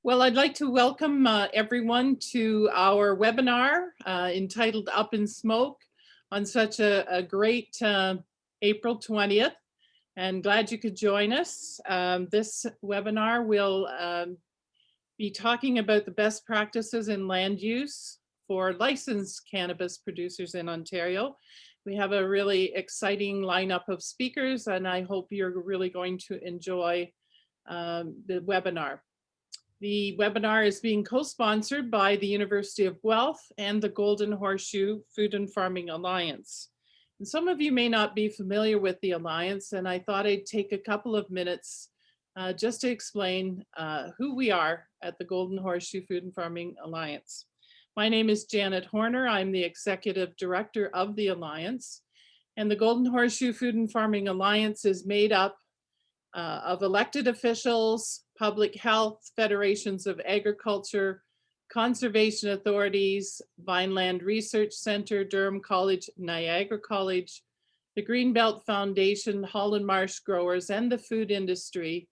Well, I'd like to welcome everyone to our webinar entitled Up in Smoke on such a great April 20th, and glad you could join us. This webinar will be talking about the best practices in land use for licensed cannabis producers in Ontario. We have a really exciting lineup of speakers, and I hope you're really going to enjoy the webinar. The webinar is being co-sponsored by the University of Guelph and the Golden Horseshoe Food and Farming Alliance. And some of you may not be familiar with the Alliance, and I thought I'd take a couple of minutes just to explain who we are at the Golden Horseshoe Food and Farming Alliance. My name is Janet Horner. I'm the Executive Director of the Alliance. And the Golden Horseshoe Food and Farming Alliance is made up of elected officials, public health, federations of agriculture, conservation authorities, Vineland Research Center, Durham College, Niagara College, the Greenbelt Foundation, Holland Marsh growers, and the food industry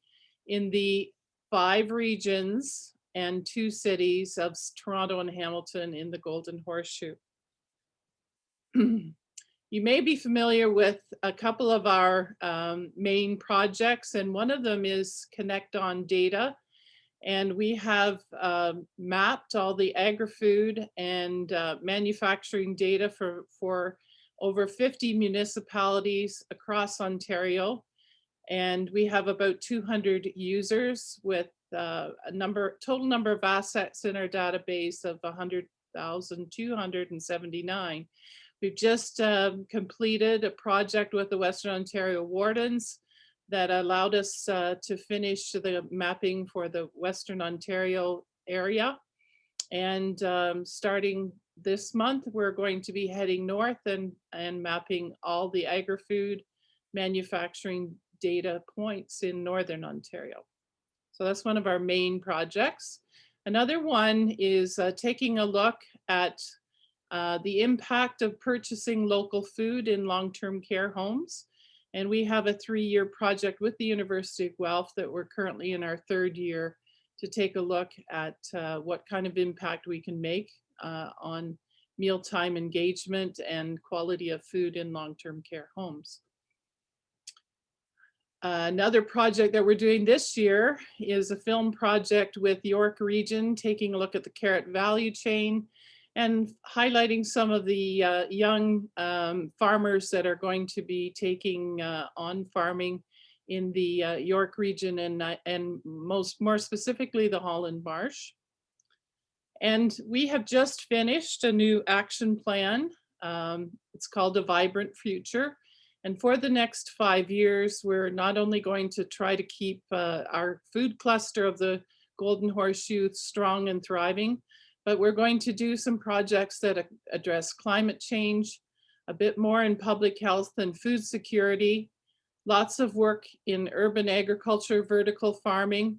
in the 5 regions and 2 cities of Toronto and Hamilton in the Golden Horseshoe. You may be familiar with a couple of our main projects, and one of them is Connect on Data. And we have mapped all the agri-food and manufacturing data for over 50 municipalities across Ontario. And we have about 200 users with a total number of assets in our database of 100,279. We've just completed a project with the Western Ontario Wardens that allowed us to finish the mapping for the Western Ontario area. And starting this month, we're going to be heading north and mapping all the agri-food manufacturing data points in Northern Ontario. So that's one of our main projects. Another one is taking a look at the impact of purchasing local food in long-term care homes. And we have a 3-year project with the University of Guelph that we're currently in our 3rd year to take a look at what kind of impact we can make on mealtime engagement and quality of food in long-term care homes. Another project that we're doing this year is a film project with York Region, taking a look at the carrot value chain and highlighting some of the young farmers that are going to be taking on farming in the York region and more specifically the Holland Marsh. And we have just finished a new action plan. It's called A Vibrant Future. And for the next 5 years, we're not only going to try to keep our food cluster of the Golden Horseshoe strong and thriving, but we're going to do some projects that address climate change, a bit more in public health and food security, lots of work in urban agriculture, vertical farming.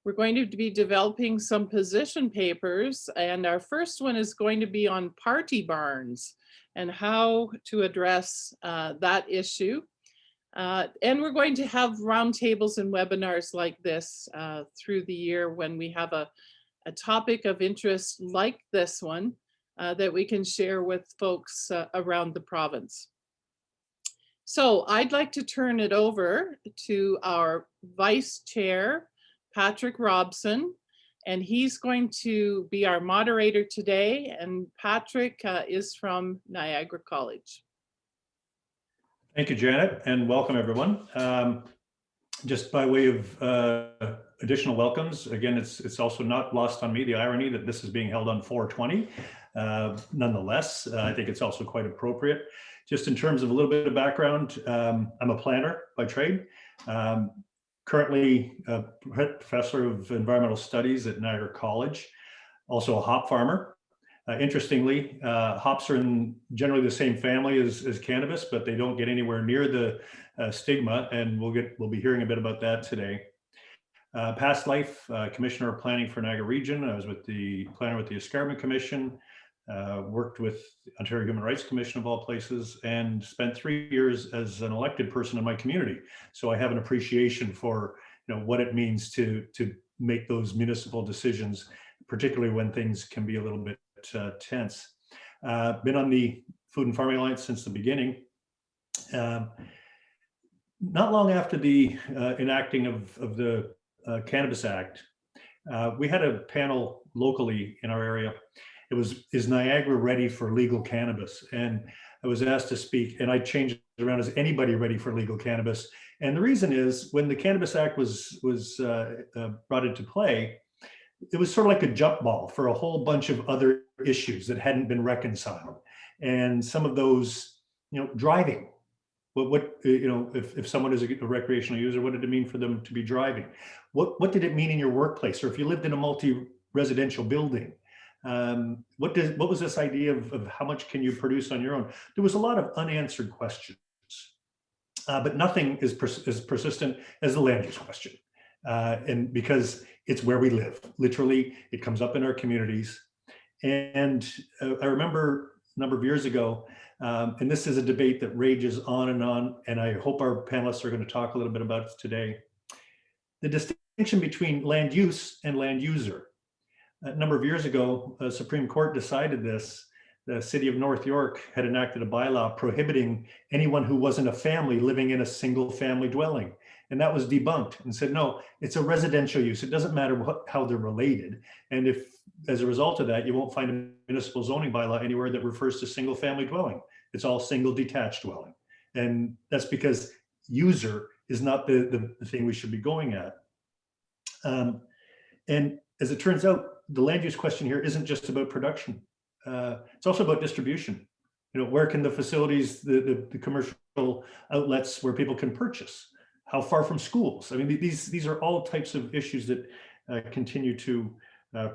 We're going to be developing some position papers, and our first one is going to be on party barns and how to address that issue. And we're going to have roundtables and webinars like this through the year when we have a topic of interest like this one that we can share with folks around the province. So I'd like to turn it over to our Vice Chair, Patrick Robson, and he's going to be our moderator today. And Patrick is from Niagara College. Thank you, Janet, and welcome everyone. Just by way of additional welcomes, again, it's also not lost on me the irony that this is being held on 4/20. Nonetheless, I think it's also quite appropriate. Just in terms of a little bit of background, I'm a planner by trade. Currently a professor of environmental studies at Niagara College, also a hop farmer. Interestingly, hops are in generally the same family as cannabis, but they don't get anywhere near the stigma, and we'll be hearing a bit about that today. Past life, Commissioner of Planning for Niagara Region. I was with the planner with the Escarpment Commission, worked with Ontario Human Rights Commission of all places, and spent 3 years as an elected person in my community. So I have an appreciation for what it means to make those municipal decisions, particularly when things can be a little bit tense. Been on the Food and Farming Alliance since the beginning. Not long after the enacting of the Cannabis Act, we had a panel locally in our area. It was, is Niagara ready for legal cannabis? And I was asked to speak, and I changed it around as anybody ready for legal cannabis. And the reason is, when the Cannabis Act was brought into play, it was sort of like a jump ball for a whole bunch of other issues that hadn't been reconciled. And some of those, driving. What if someone is a recreational user, what did it mean for them to be driving? What did it mean in your workplace? Or if you lived in a multi-residential building, what was this idea of how much can you produce on your own? There was a lot of unanswered questions, but nothing is as persistent as the land use question. And because it's where we live, literally, it comes up in our communities. And I remember a number of years ago, and this is a debate that rages on, and I hope our panelists are going to talk a little bit about it today. The distinction between land use and land user. A number of years ago, the Supreme Court decided this. The city of North York had enacted a bylaw prohibiting anyone who wasn't a family living in a single family dwelling. And that was debunked and said, no, it's a residential use. It doesn't matter how they're related. And if, as a result of that, you won't find a municipal zoning bylaw anywhere that refers to single family dwelling. It's all single detached dwelling. And that's because user is not the thing we should be going at. And as it turns out, the land use question here isn't just about production. It's also about distribution. Where can the facilities, the commercial outlets where people can purchase? How far from schools? I mean, these are all types of issues that continue to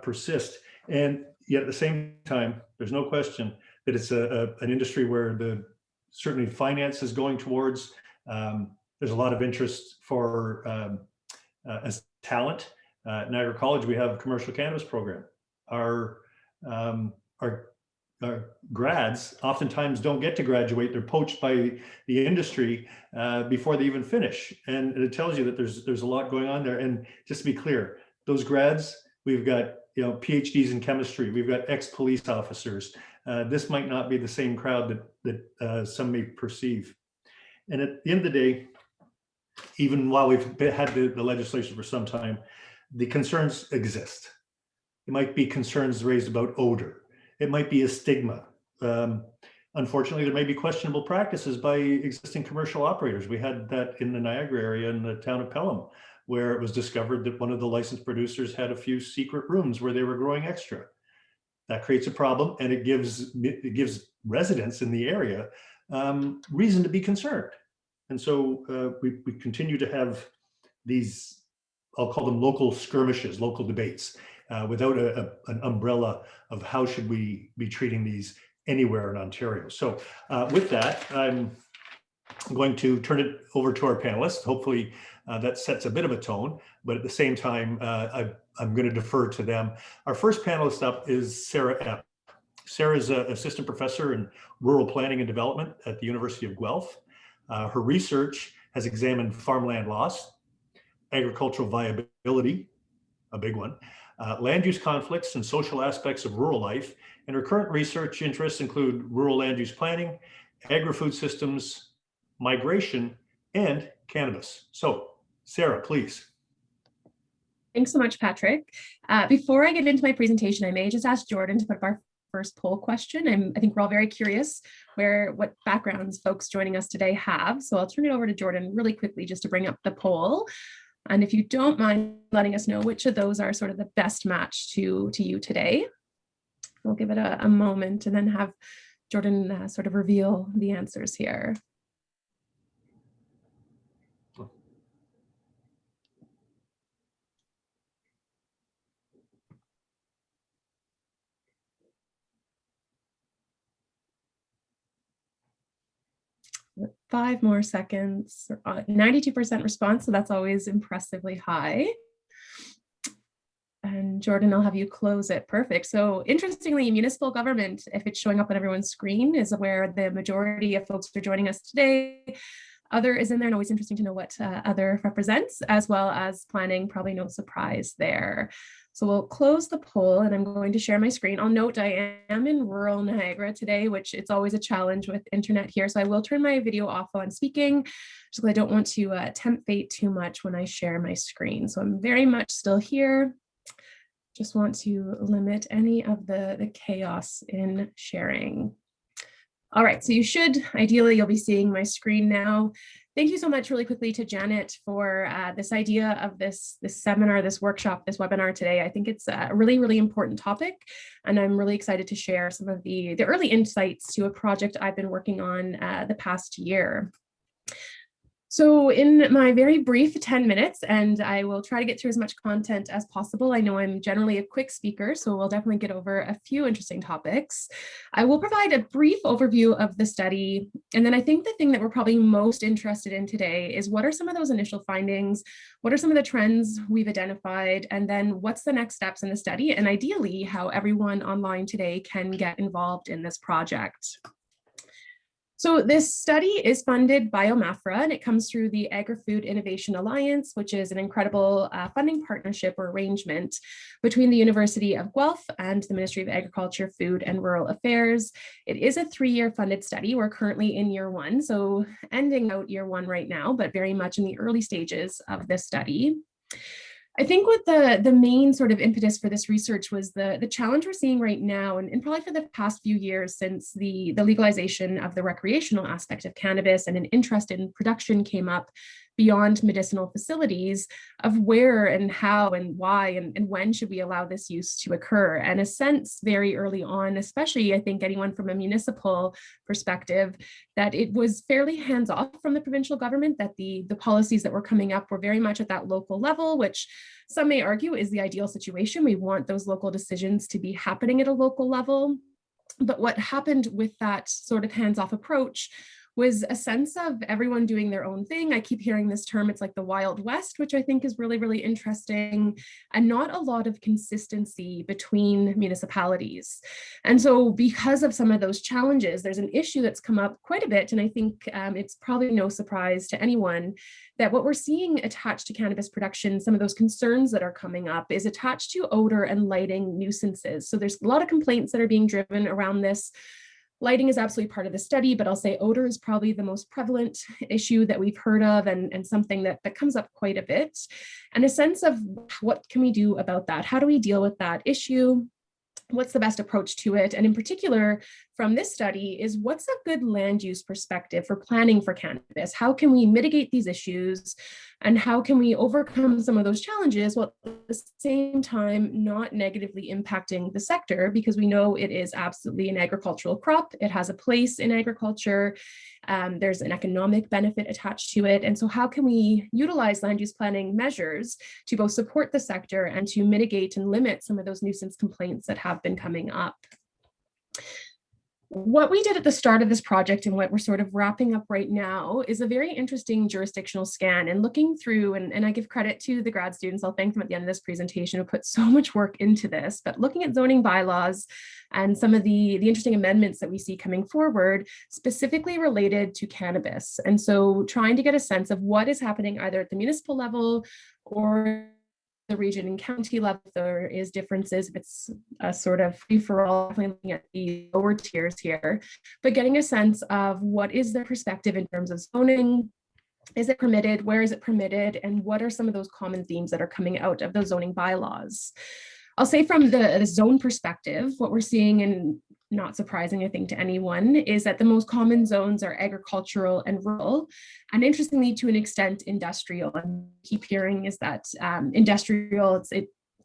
persist. And yet at the same time, there's no question that it's an industry where certainly finance is going towards. There's a lot of interest for as talent. At Niagara College, we have a commercial cannabis program. Our grads oftentimes don't get to graduate. They're poached by the industry before they even finish. And it tells you that there's a lot going on there. And just to be clear, those grads, we've got PhDs in chemistry, we've got ex-police officers. This might not be the same crowd that some may perceive. And at the end of the day, even while we've had the legislation for some time, the concerns exist. It might be concerns raised about odor. It might be a stigma. Unfortunately, there may be questionable practices by existing commercial operators. We had that in the Niagara area in the town of Pelham, where it was discovered that one of the licensed producers had a few secret rooms where they were growing extra. That creates a problem, and it gives residents in the area reason to be concerned. And so we continue to have these, I'll call them local skirmishes, local debates, without an umbrella of how should we be treating these anywhere in Ontario. So with that, I'm going to turn it over to our panelists. Hopefully that sets a bit of a tone, but at the same time, I'm going to defer to them. Our first panelist up is Sarah Epp. Sarah is an assistant professor in rural planning and development at the University of Guelph. Her research has examined farmland loss, agricultural viability, a big one, land use conflicts and social aspects of rural life. And her current research interests include rural land use planning, agri-food systems, migration, and cannabis. So Sarah, please. Thanks so much, Patrick. Before I get into my presentation, I may just ask Jordan to put up our first poll question. I think we're all very curious what backgrounds folks joining us today have. So I'll turn it over to Jordan really quickly just to bring up the poll. And if you don't mind letting us know which of those are sort of the best match to you today, we'll give it a moment and then have Jordan sort of reveal the answers here. with 5 more seconds, 92% response, so that's always impressively high. And Jordan, I'll have you close it. Perfect. So interestingly, municipal government, if it's showing up on everyone's screen, is where the majority of folks are joining us today. Other is in there, and always interesting to know what other represents, as well as planning, probably no surprise there. So we'll close the poll and I'm going to share my screen. I'll note I am in rural Niagara today, which it's always a challenge with internet here. So I will turn my video off while I'm speaking, just because I don't want to tempt fate too much when I share my screen. So I'm very much still here. Just want to limit any of the chaos in sharing. All right, so you should, ideally, you'll be seeing my screen now. Thank you so much really quickly to Janet for this idea of this seminar, this workshop, this webinar today. I think it's a really, really important topic, and I'm really excited to share some of the early insights to a project I've been working on the past year. So in my very brief 10 minutes, and I will try to get through as much content as possible. I know I'm generally a quick speaker, so we'll definitely get over a few interesting topics. I will provide a brief overview of the study. And then I think the thing that we're probably most interested in today is what are some of those initial findings? What are some of the trends we've identified? And then what's the next steps in the study? And ideally, how everyone online today can get involved in this project. So this study is funded by OMAFRA, and it comes through the Agri-Food Innovation Alliance, which is an incredible funding partnership or arrangement between the University of Guelph and the Ministry of Agriculture, Food and Rural Affairs. It is a 3-year funded study. We're currently in year 1, so ending out year 1 right now, but very much in the early stages of this study. I think what the main sort of impetus for this research was the challenge we're seeing right now, and probably for the past few years since the legalization of the recreational aspect of cannabis and an interest in production came up beyond medicinal facilities, of where and how and why and when should we allow this use to occur. And a sense very early on, especially I think anyone from a municipal perspective, that it was fairly hands-off from the provincial government, that the policies that were coming up were very much at that local level, which some may argue is the ideal situation. We want those local decisions to be happening at a local level. But what happened with that sort of hands-off approach was a sense of everyone doing their own thing. I keep hearing this term, it's like the Wild West, which I think is really, really interesting, and not a lot of consistency between municipalities. And so because of some of those challenges, there's an issue that's come up quite a bit, and I think it's probably no surprise to anyone that what we're seeing attached to cannabis production, some of those concerns that are coming up, is attached to odor and lighting nuisances. So there's a lot of complaints that are being driven around this. Lighting is absolutely part of the study, but I'll say odor is probably the most prevalent issue that we've heard of, and something that comes up quite a bit. And a sense of what can we do about that? How do we deal with that issue? What's the best approach to it? And in particular, from this study is what's a good land use perspective for planning for cannabis? How can we mitigate these issues? And how can we overcome some of those challenges while at the same time not negatively impacting the sector? Because we know it is absolutely an agricultural crop. It has a place in agriculture. There's an economic benefit attached to it. And so how can we utilize land use planning measures to both support the sector and to mitigate and limit some of those nuisance complaints that have been coming up? What we did at the start of this project and what we're sort of wrapping up right now is a very interesting jurisdictional scan, and looking through, and I give credit to the grad students, I'll thank them at the end of this presentation, who put so much work into this, but looking at zoning bylaws and some of the interesting amendments that we see coming forward, specifically related to cannabis. And so trying to get a sense of what is happening either at the municipal level or the region and county level. There is differences, if it's a sort of free-for-all, definitely looking at the lower tiers here, but getting a sense of what is their perspective in terms of zoning. Is it permitted? Where is it permitted? And what are some of those common themes that are coming out of those zoning bylaws? I'll say from the zone perspective, what we're seeing, and not surprising, I think, to anyone, is that the most common zones are agricultural and rural, and interestingly, to an extent, industrial. And keep hearing is that industrial,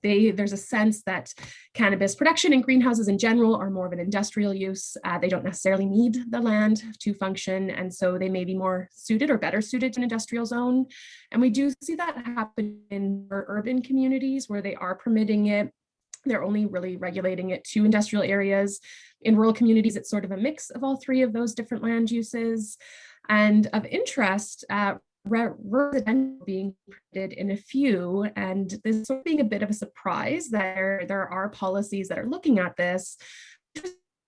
there's a sense that cannabis production and greenhouses in general are more of an industrial use. They don't necessarily need the land to function, and so they may be more suited or better suited to an industrial zone. And we do see that happen in urban communities where they are permitting it. They're only really regulating it to industrial areas. In rural communities, it's sort of a mix of all three of those different land uses. And of interest, residential being permitted in a few, and this sort of being a bit of a surprise that there are policies that are looking at this.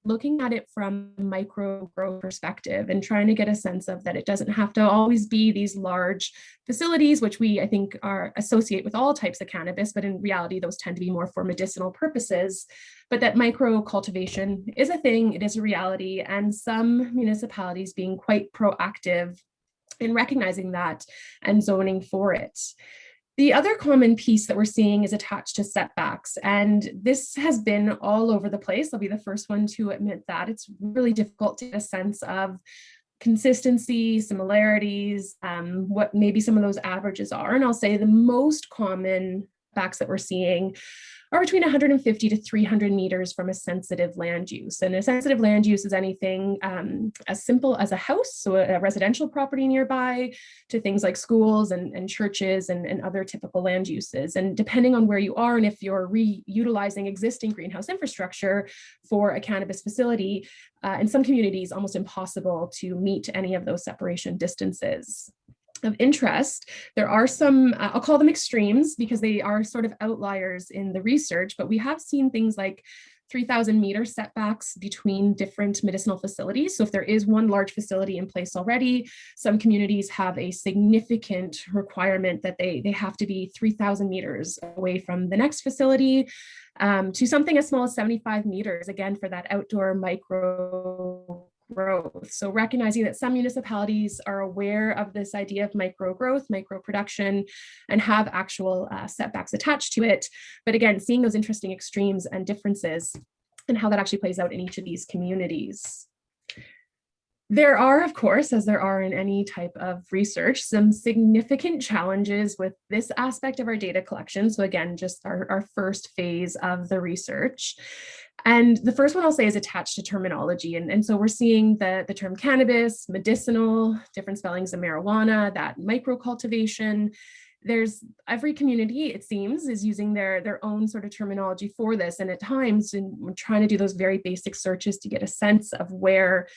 looking at it from a micro growth perspective and trying to get a sense of that it doesn't have to always be these large facilities, which we, I think, are associate with all types of cannabis, but in reality, those tend to be more for medicinal purposes. But that micro cultivation is a thing, it is a reality, and some municipalities being quite proactive in recognizing that and zoning for it. The other common piece that we're seeing is attached to setbacks, and this has been all over the place. I'll be the first one to admit that. It's really difficult to get a sense of consistency, similarities, what maybe some of those averages are. And I'll say the most common setbacks that we're seeing are between 150 to 300 meters from a sensitive land use. And a sensitive land use is anything as simple as a house, so a residential property nearby, to things like schools and churches and other typical land uses. And depending on where you are and if you're reutilizing existing greenhouse infrastructure for a cannabis facility, in some communities, almost impossible to meet any of those separation distances. Of interest, there are some, I'll call them extremes because they are sort of outliers in the research, but we have seen things like 3,000 meter setbacks between different medicinal facilities. So if there is one large facility in place already, some communities have a significant requirement that they have to be 3,000 meters away from the next facility, to something as small as 75 meters, again, for that outdoor micro growth. So recognizing that some municipalities are aware of this idea of micro growth, micro production, and have actual setbacks attached to it. But again, seeing those interesting extremes and differences and how that actually plays out in each of these communities. There are, of course, as there are in any type of research, some significant challenges with this aspect of our data collection. So again, just our first phase of the research. And the first one I'll say is attached to terminology. And so we're seeing the term cannabis, medicinal, different spellings of marijuana, that micro cultivation. There's every community, it seems, is using their own sort of terminology for this. And at times, we're trying to do those very basic searches to get a sense of where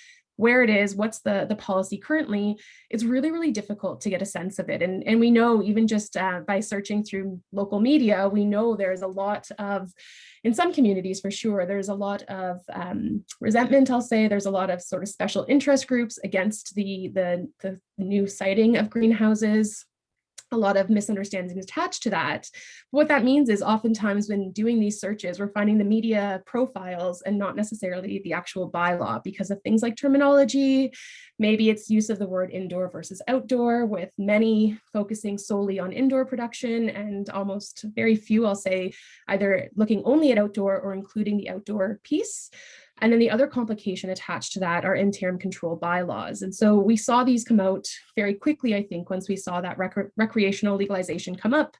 it is, what's the policy currently, it's really, really difficult to get a sense of it. And we know even just by searching through local media, we know there's a lot of, in some communities for sure, there's a lot of resentment, I'll say. There's a lot of sort of special interest groups against the new siting of greenhouses. A lot of misunderstandings attached to that. What that means is oftentimes when doing these searches, we're finding the media profiles and not necessarily the actual bylaw because of things like terminology. Maybe it's use of the word indoor versus outdoor, with many focusing solely on indoor production and almost very few, I'll say, either looking only at outdoor or including the outdoor piece. And then the other complication attached to that are interim control bylaws. And so we saw these come out very quickly, I think, once we saw that recreational legalization come up.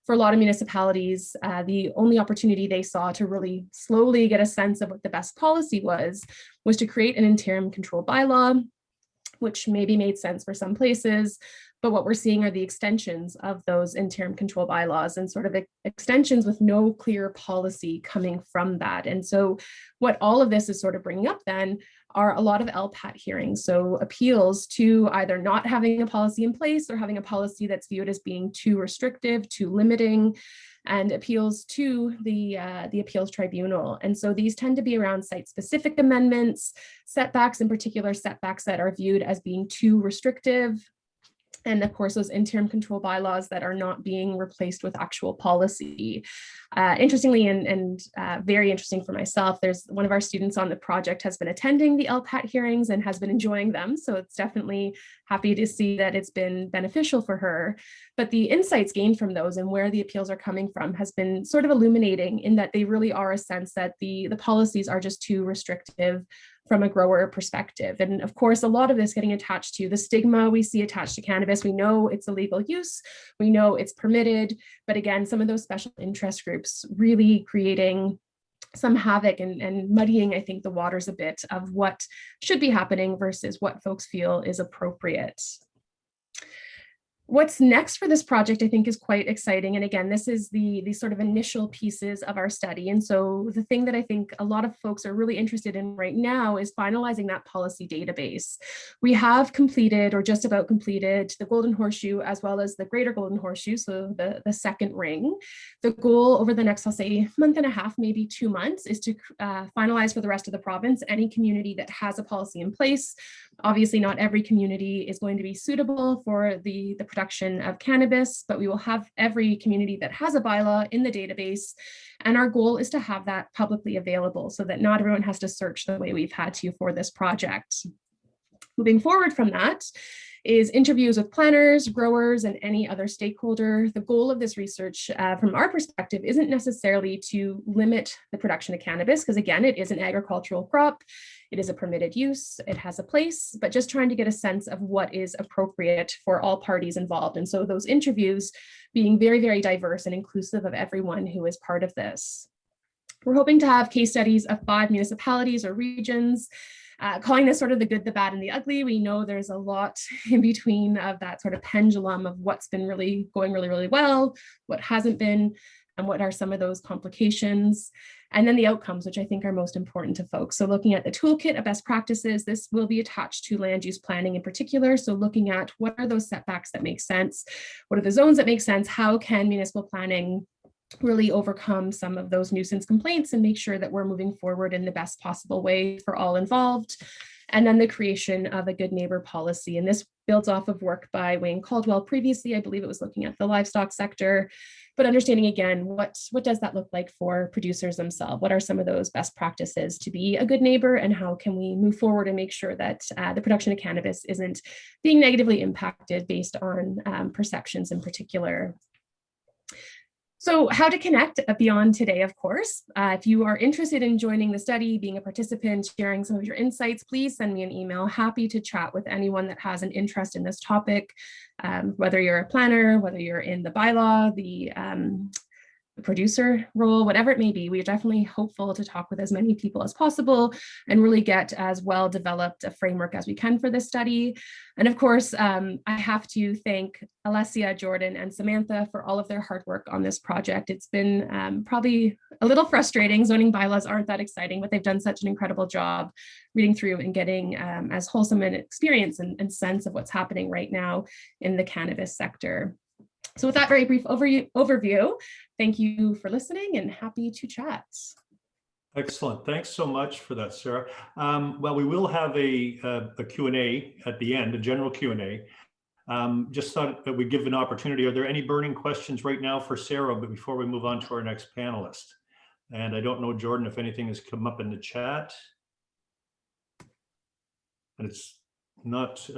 For a lot of municipalities, the only opportunity they saw to really slowly get a sense of what the best policy was to create an interim control bylaw, which maybe made sense for some places. But what we're seeing are the extensions of those interim control bylaws and sort of extensions with no clear policy coming from that. And so what all of this is sort of bringing up then are a lot of LPAT hearings. So appeals to either not having a policy in place or having a policy that's viewed as being too restrictive, too limiting, and appeals to the appeals tribunal. And so these tend to be around site-specific amendments, setbacks, in particular setbacks that are viewed as being too restrictive, and of course, those interim control bylaws that are not being replaced with actual policy. Interestingly, and very interesting for myself, there's one of our students on the project has been attending the LPAT hearings and has been enjoying them. So it's definitely happy to see that it's been beneficial for her. But the insights gained from those and where the appeals are coming from has been sort of illuminating in that they really are a sense that the policies are just too restrictive from a grower perspective. And of course, a lot of this getting attached to the stigma we see attached to cannabis. We know it's a legal use, we know it's permitted, but again, some of those special interest groups really creating some havoc and muddying, I think, the waters a bit of what should be happening versus what folks feel is appropriate. What's next for this project, I think, is quite exciting. And again, this is the sort of initial pieces of our study. And so the thing that I think a lot of folks are really interested in right now is finalizing that policy database. We have completed, or just about completed, the Golden Horseshoe as well as the Greater Golden Horseshoe, so the second ring. The goal over the next, I'll say, month and a half, maybe 2 months, is to finalize for the rest of the province any community that has a policy in place. Obviously, not every community is going to be suitable for the production of cannabis, but we will have every community that has a bylaw in the database. And our goal is to have that publicly available so that not everyone has to search the way we've had to for this project. Moving forward from that is interviews with planners, growers, and any other stakeholder. The goal of this research, from our perspective, isn't necessarily to limit the production of cannabis, because again, it is an agricultural crop. It is a permitted use, it has a place, but just trying to get a sense of what is appropriate for all parties involved. And so those interviews being very, very diverse and inclusive of everyone who is part of this. We're hoping to have case studies of 5 municipalities or regions, calling this sort of the good, the bad, and the ugly. We know there's a lot in between of that sort of pendulum of what's been really going really, really well, what hasn't been, and what are some of those complications. And then the outcomes, which I think are most important to folks. So looking at the toolkit of best practices, this will be attached to land use planning in particular. So looking at what are those setbacks that make sense? What are the zones that make sense? How can municipal planning really overcome some of those nuisance complaints and make sure that we're moving forward in the best possible way for all involved? And then the creation of a good neighbor policy. And this builds off of work by Wayne Caldwell previously. I believe it was looking at the livestock sector, but understanding again, what does that look like for producers themselves? What are some of those best practices to be a good neighbor, and how can we move forward and make sure that the production of cannabis isn't being negatively impacted based on perceptions in particular? So how to connect beyond today, of course. If you are interested in joining the study, being a participant, sharing some of your insights, please send me an email. Happy to chat with anyone that has an interest in this topic, whether you're a planner, whether you're in the bylaw, the producer role, whatever it may be. We are definitely hopeful to talk with as many people as possible and really get as well developed a framework as we can for this study. And of course, I have to thank Alessia, Jordan, and Samantha for all of their hard work on this project. It's been probably a little frustrating. Zoning bylaws aren't that exciting, but they've done such an incredible job reading through and getting as wholesome an experience and sense of what's happening right now in the cannabis sector. So with that very brief overview, thank you for listening and happy to chat. Excellent. Thanks so much for that, Sarah. Well, we will have a Q&A at the end, a general Q&A. Just thought that we'd give an opportunity. Are there any burning questions right now for Sarah, but before we move on to our next panelist? And I don't know, Jordan, if anything has come up in the chat. And it's not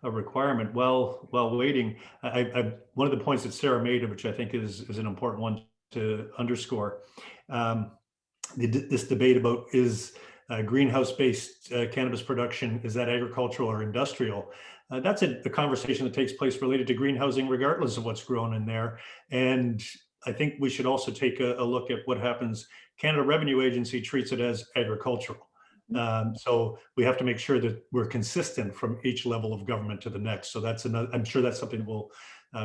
a requirement. While waiting, one of the points that Sarah made, which I think is an important one to underscore, this debate about is greenhouse-based cannabis production, is that agricultural or industrial? That's a conversation that takes place related to greenhousing, regardless of what's grown in there. And I think we should also take a look at what happens. Canada Revenue Agency treats it as agricultural. So we have to make sure that we're consistent from each level of government to the next. So that's another, I'm sure that's something that will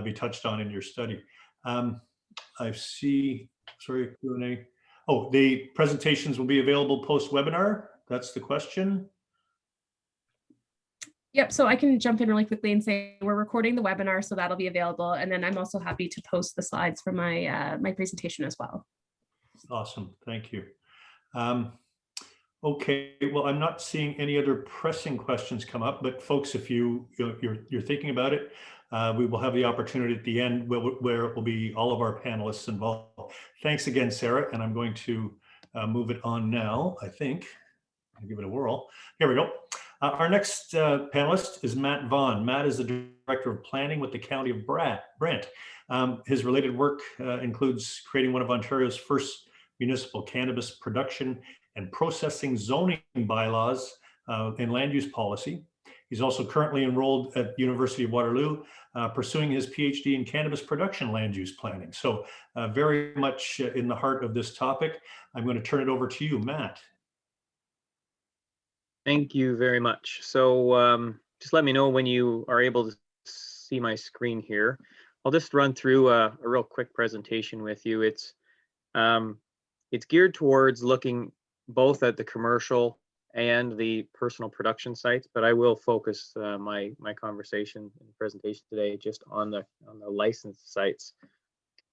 be touched on in your study. I see, sorry, Q&A. Oh, the presentations will be available post-webinar. That's the question. Yep, so I can jump in really quickly and say we're recording the webinar, so that'll be available. And then I'm also happy to post the slides for my my presentation as well. Awesome, thank you. Okay, well, I'm not seeing any other pressing questions come up, but folks, if you're thinking about it, we will have the opportunity at the end where it will be all of our panelists involved. Thanks again, Sarah, and I'm going to move it on now, I think. I'll give it a whirl. Here we go. Our next panelist is Matt Vaughn. Matt is the Director of Planning with the County of Brant. His related work includes creating one of Ontario's first municipal cannabis production and processing zoning bylaws and land use policy. He's also currently enrolled at the University of Waterloo, pursuing his PhD in cannabis production land use planning. So very much in the heart of this topic. I'm going to turn it over to you, Matt. Thank you very much. So just let me know when you are able to see my screen here. I'll just run through a real quick presentation with you. It's geared towards looking both at the commercial and the personal production sites, but I will focus my conversation and presentation today just on the licensed sites.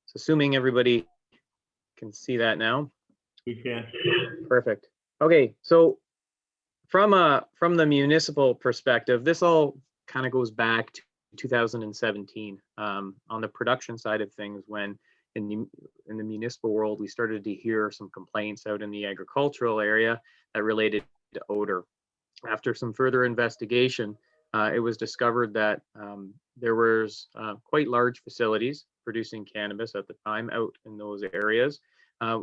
So assuming everybody can see that now. We can. Perfect. Okay, so from the municipal perspective, this all kind of goes back to 2017 on the production side of things, when in the municipal world we started to hear some complaints out in the agricultural area that related to odor. After some further investigation, it was discovered that there was quite large facilities producing cannabis at the time out in those areas.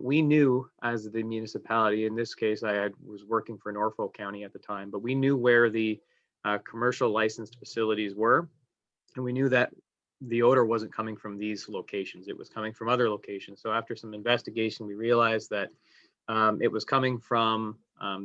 We knew, as the municipality, in this case I was working for Norfolk County at the time, but we knew where the commercial licensed facilities were, and we knew that the odor wasn't coming from these locations, it was coming from other locations. So after some investigation, we realized that it was coming from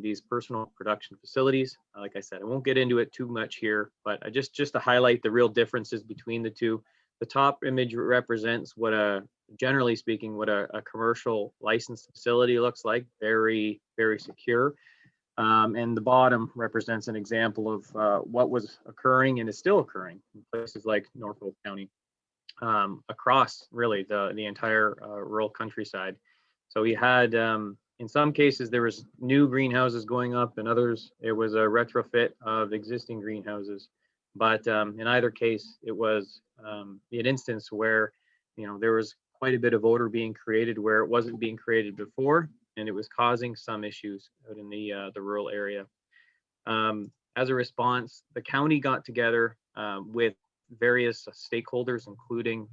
these personal production facilities. Like I said, I won't get into it too much here, but just to highlight the real differences between the two. The top image represents what generally speaking, what a commercial licensed facility looks like, very, very secure. And the bottom represents an example of what was occurring and is still occurring in places like Norfolk County, across really the entire rural countryside. So we had, in some cases, there was new greenhouses going up, and others, it was a retrofit of existing greenhouses. But in either case, it was an instance where, there was quite a bit of odor being created where it wasn't being created before, and it was causing some issues out in the rural area. As a response, the county got together with various stakeholders, including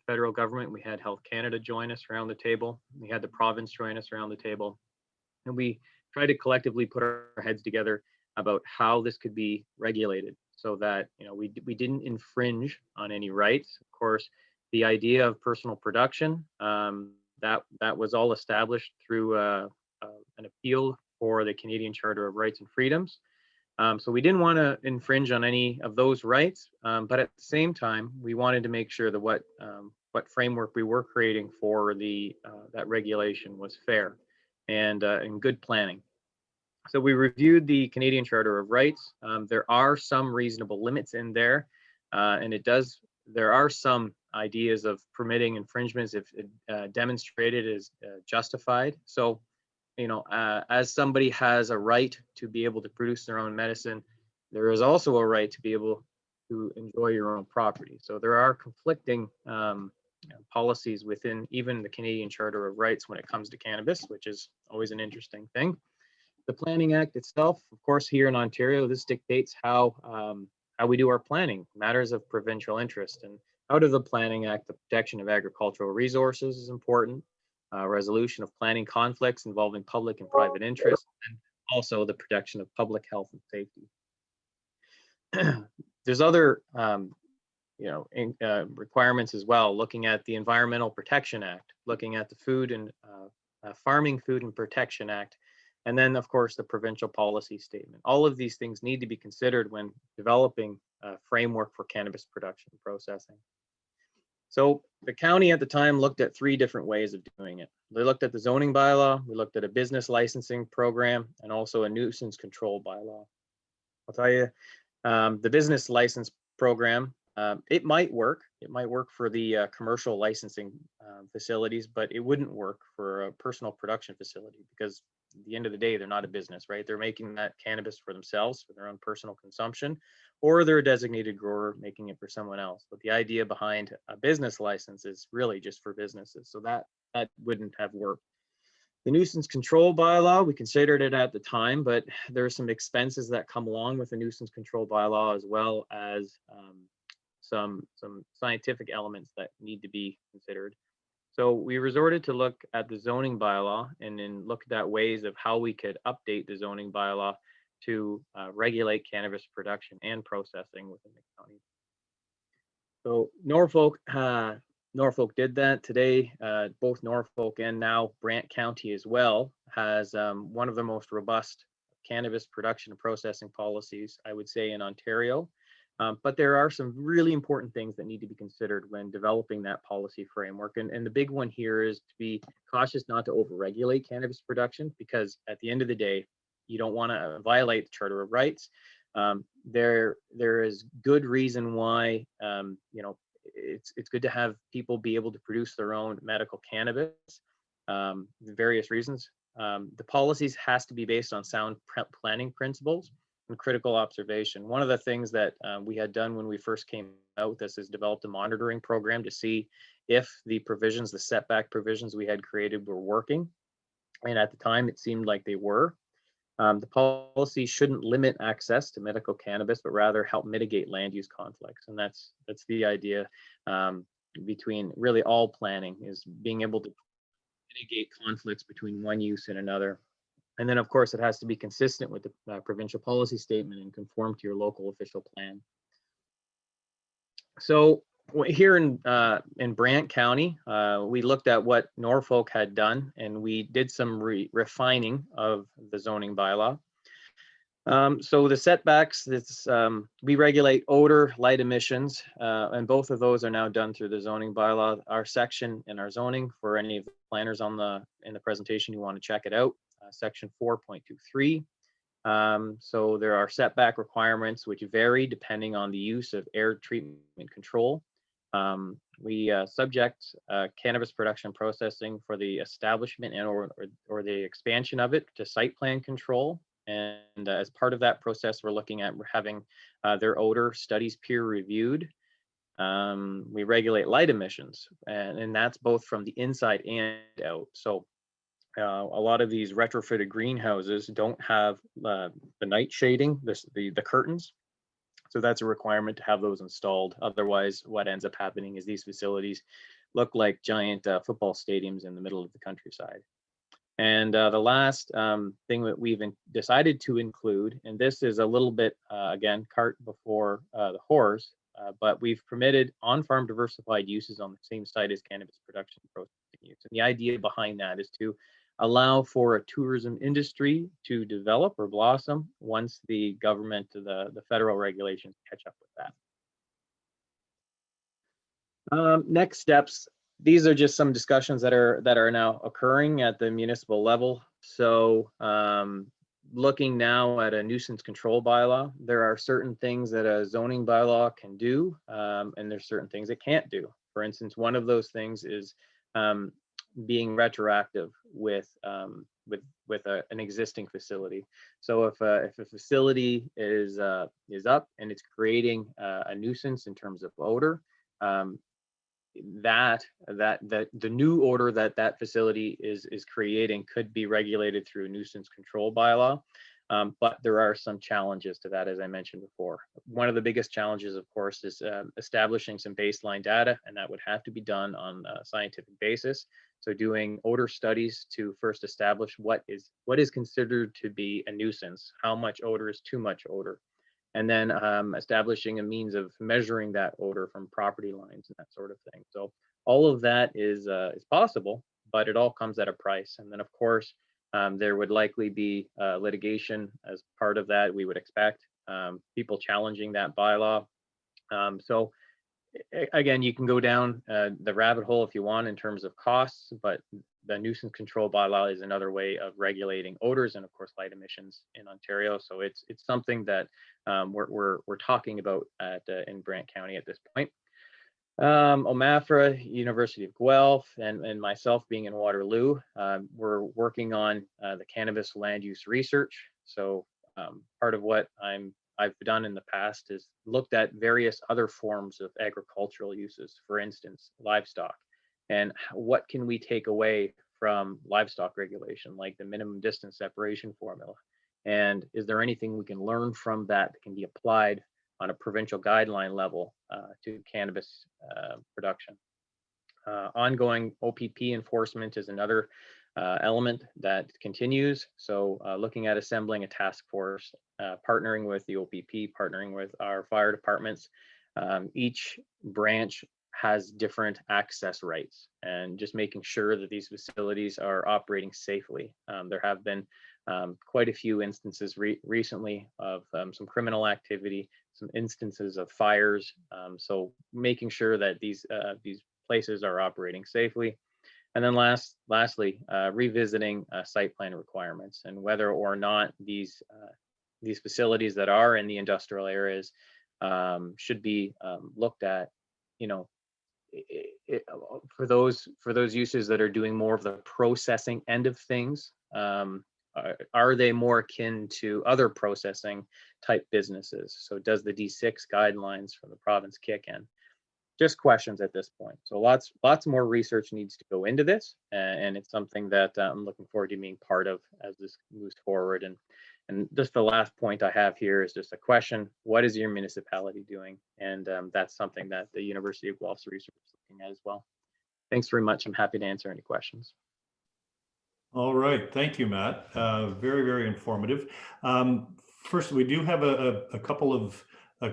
federal government. We had Health Canada join us around the table. We had the province join us around the table. And we tried to collectively put our heads together about how this could be regulated so that we didn't infringe on any rights. Of course, the idea of personal production, that was all established through an appeal for the Canadian Charter of Rights and Freedoms. So we didn't want to infringe on any of those rights, but at the same time, we wanted to make sure that what framework we were creating for that regulation was fair and good planning. So we reviewed the Canadian Charter of Rights. There are some reasonable limits in there, and there are some ideas of permitting infringements if demonstrated as justified. So, as somebody has a right to be able to produce their own medicine, there is also a right to be able to enjoy your own property. So there are conflicting policies within even the Canadian Charter of Rights when it comes to cannabis, which is always an interesting thing. The Planning Act itself, of course, here in Ontario, this dictates how we do our planning, matters of provincial interest. And out of the Planning Act, the protection of agricultural resources is important. Resolution of planning conflicts involving public and private interests, and also the protection of public health and safety. There's other requirements as well, looking at the Environmental Protection Act, looking at the Food and Farming, Food and Protection Act, and then of course the provincial policy statement. All of these things need to be considered when developing a framework for cannabis production and processing. So the county at the time looked at 3 different ways of doing it. They looked at the zoning bylaw, we looked at a business licensing program, and also a nuisance control bylaw. I'll tell you, the business license program, it might work. It might work for the commercial licensing facilities, but it wouldn't work for a personal production facility because at the end of the day, they're not a business, right? They're making that cannabis for themselves, for their own personal consumption, or they're a designated grower making it for someone else. But the idea behind a business license is really just for businesses. So that wouldn't have worked. The nuisance control bylaw, we considered it at the time, but there are some expenses that come along with the nuisance control bylaw, as well as some scientific elements that need to be considered. So we resorted to look at the zoning bylaw and then looked at ways of how we could update the zoning bylaw to regulate cannabis production and processing within the county. So Norfolk did that. Today, both Norfolk and now Brant County as well has one of the most robust cannabis production and processing policies, I would say, in Ontario. But there are some really important things that need to be considered when developing that policy framework. And the big one here is to be cautious not to overregulate cannabis production, because at the end of the day, you don't want to violate the Charter of Rights. There is good reason why, it's good to have people be able to produce their own medical cannabis, various reasons. The policies has to be based on sound planning principles and critical observation. One of the things that we had done when we first came out with this is developed a monitoring program to see if the provisions, the setback provisions we had created were working. And at the time, it seemed like they were. The policy shouldn't limit access to medical cannabis, but rather help mitigate land use conflicts. And that's the idea between really all planning, is being able to mitigate conflicts between one use and another. And then, of course, it has to be consistent with the provincial policy statement and conform to your local official plan. So here in Brant County, we looked at what Norfolk had done, and we did some refining of the zoning bylaw. So the setbacks, we regulate odor, light emissions, and both of those are now done through the zoning bylaw. Our section in our zoning, for any of the planners in the presentation, you want to check it out, section 4.23. So there are setback requirements which vary depending on the use of air treatment control. We subject cannabis production processing for the establishment and or the expansion of it to site plan control. And as part of that process, we're looking at having their odor studies peer reviewed. We regulate light emissions, and that's both from the inside and out. So a lot of these retrofitted greenhouses don't have the night shading, the curtains. So that's a requirement to have those installed. Otherwise, what ends up happening is these facilities look like giant football stadiums in the middle of the countryside. And the last thing that we've decided to include, and this is a little bit, again, cart before the horse, but we've permitted on-farm diversified uses on the same site as cannabis production and processing use. And the idea behind that is to allow for a tourism industry to develop or blossom once the government, the federal regulations catch up with that. Next steps. These are just some discussions that are now occurring at the municipal level. So looking now at a nuisance control bylaw, there are certain things that a zoning bylaw can do, and there's certain things it can't do. For instance, one of those things is being retroactive with an existing facility. So if a facility is up and it's creating a nuisance in terms of odor, the new odor that facility is creating could be regulated through a nuisance control bylaw. But there are some challenges to that, as I mentioned before. One of the biggest challenges, of course, is establishing some baseline data, and that would have to be done on a scientific basis. So doing odor studies to first establish what is considered to be a nuisance, how much odor is too much odor, and then establishing a means of measuring that odor from property lines and that sort of thing. So all of that is possible, but it all comes at a price. And then, of course, there would likely be litigation as part of that. We would expect people challenging that bylaw. So again, you can go down the rabbit hole if you want in terms of costs, but the nuisance control bylaw is another way of regulating odors and, of course, light emissions in Ontario. So it's something that we're talking about in Brant County at this point. OMAFRA, University of Guelph, and myself being in Waterloo, we're working on the cannabis land use research. So part of what I've done in the past is looked at various other forms of agricultural uses, for instance, livestock, and what can we take away from livestock regulation, like the minimum distance separation formula, and is there anything we can learn from that can be applied on a provincial guideline level to cannabis production. Ongoing OPP enforcement is another element that continues. So looking at assembling a task force, partnering with the OPP, partnering with our fire departments. Each branch has different access rights, and just making sure that these facilities are operating safely. There have been quite a few instances recently of some criminal activity. some instances of fires. So making sure that these places are operating safely. And then lastly, revisiting site plan requirements and whether or not these facilities that are in the industrial areas should be looked at, you know, for those uses that are doing more of the processing end of things. Are they more akin to other processing type businesses? So does the D6 guidelines from the province kick in? Just questions at this point. So lots more research needs to go into this, and it's something that I'm looking forward to being part of as this moves forward. And just the last point I have here is just a question: what is your municipality doing? And that's something that the University of Guelph's research is looking at as well. Thanks very much. I'm happy to answer any questions. All right, thank you, Matt. Very, very informative. First, we do have a couple of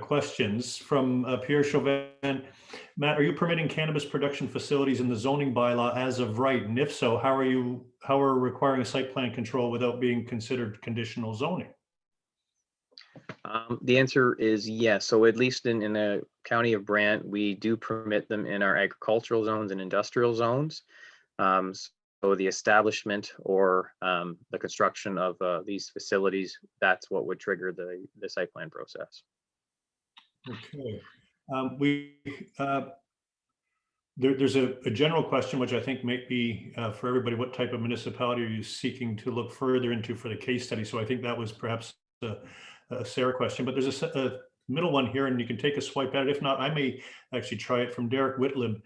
questions from Pierre Chauvin. Matt, are you permitting cannabis production facilities in the zoning bylaw as of right? And if so, how are requiring a site plan control without being considered conditional zoning? The answer is yes. So at least in the county of Brant, we do permit them in our agricultural zones and industrial zones. So the establishment or the construction of these facilities, that's what would trigger the site plan process. Okay. There's a general question, which I think might be for everybody: what type of municipality are you seeking to look further into for the case study? So I think that was perhaps a Sarah question, but there's a middle one here, and you can take a swipe at it. If not, I may actually try it from Derek Whitlib.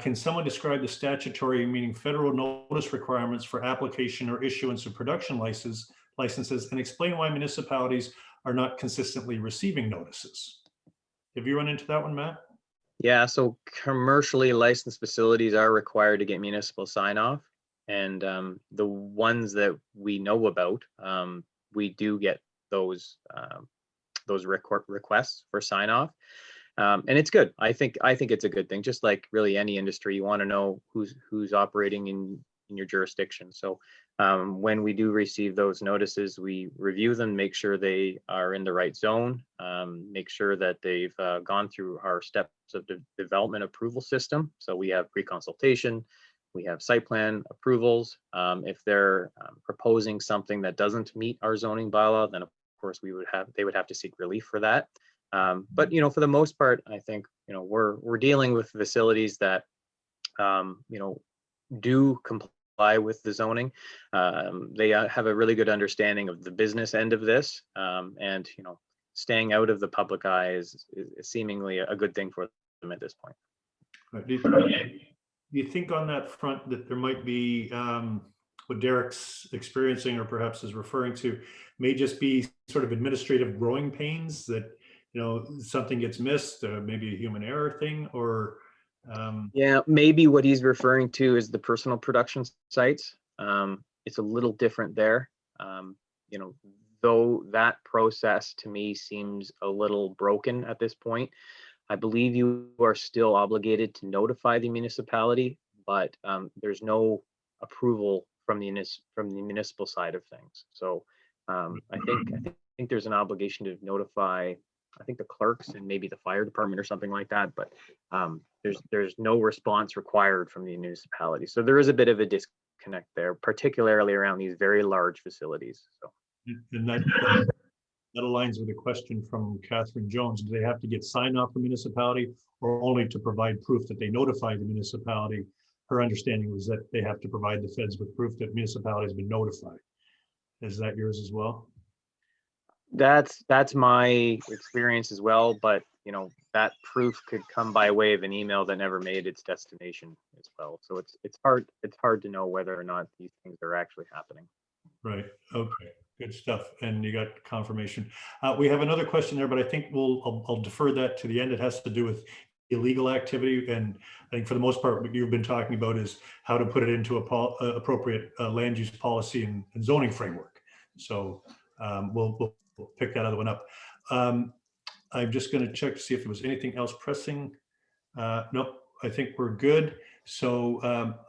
Can someone describe the statutory, meaning federal notice requirements for application or issuance of production licenses, and explain why municipalities are not consistently receiving notices? Have you run into that one, Matt? Yeah, so commercially licensed facilities are required to get municipal sign off. And the ones that we know about, we do get those requests for sign off. And it's good. I think it's a good thing. Just like really any industry, you want to know who's operating in your jurisdiction. So when we do receive those notices, we review them, make sure they are in the right zone, make sure that they've gone through our steps of development approval system. So we have pre-consultation, we have site plan approvals. If they're proposing something that doesn't meet our zoning bylaw, then of course they would have to seek relief for that. But you know, for the most part, I think you know we're dealing with facilities that you know do comply with the zoning. They have a really good understanding of the business end of this, and you know, staying out of the public eye is seemingly a good thing for them at this point. Do you think on that front that there might be what Derek's experiencing, or perhaps is referring to, may just be sort of administrative growing pains that, you know, something gets missed, maybe a human error thing, or yeah, maybe what he's referring to is the personal production sites. It's a little different there. You know, though that process to me seems a little broken at this point. I believe you are still obligated to notify the municipality, but there's no approval from the municipal side of things. So I think there's an obligation to notify, I think, the clerks and maybe the fire department or something like that, but there's no response required from the municipality. So there is a bit of a disconnect there, particularly around these very large facilities. So. And that aligns with a question from Catherine Jones. Do they have to get sign off from municipality, or only to provide proof that they notify the municipality? Her understanding was that they have to provide the feds with proof that municipality has been notified. Is that yours as well? That's my experience as well, but you know, that proof could come by way of an email that never made its destination as well. So it's hard to know whether or not these things are actually happening. Right. Okay. Good stuff. And you got confirmation. We have another question there, but I think I'll defer that to the end. It has to do with illegal activity, and I think for the most part, what you've been talking about is how to put it into a appropriate land use policy and zoning framework. So we'll pick that other one up. I'm just going to check to see if there was anything else pressing. Nope, I think we're good. So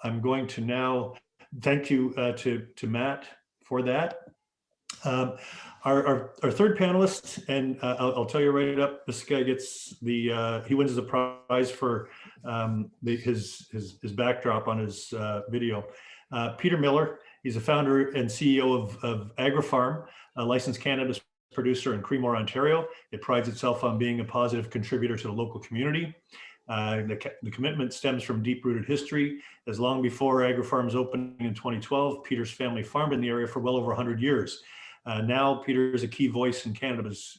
I'm going to now thank you to Matt for that. Our third panelist, and I'll tell you right up, this guy gets he wins the prize for his backdrop on his video. Peter Miller, he's a founder and CEO of AgriFarm, a licensed cannabis producer in Creemore, Ontario. It prides itself on being a positive contributor to the local community. The commitment stems from deep-rooted history. As long before AgriFarm's opening in 2012, Peter's family farmed in the area for well over 100 years. Now Peter is a key voice in Canada's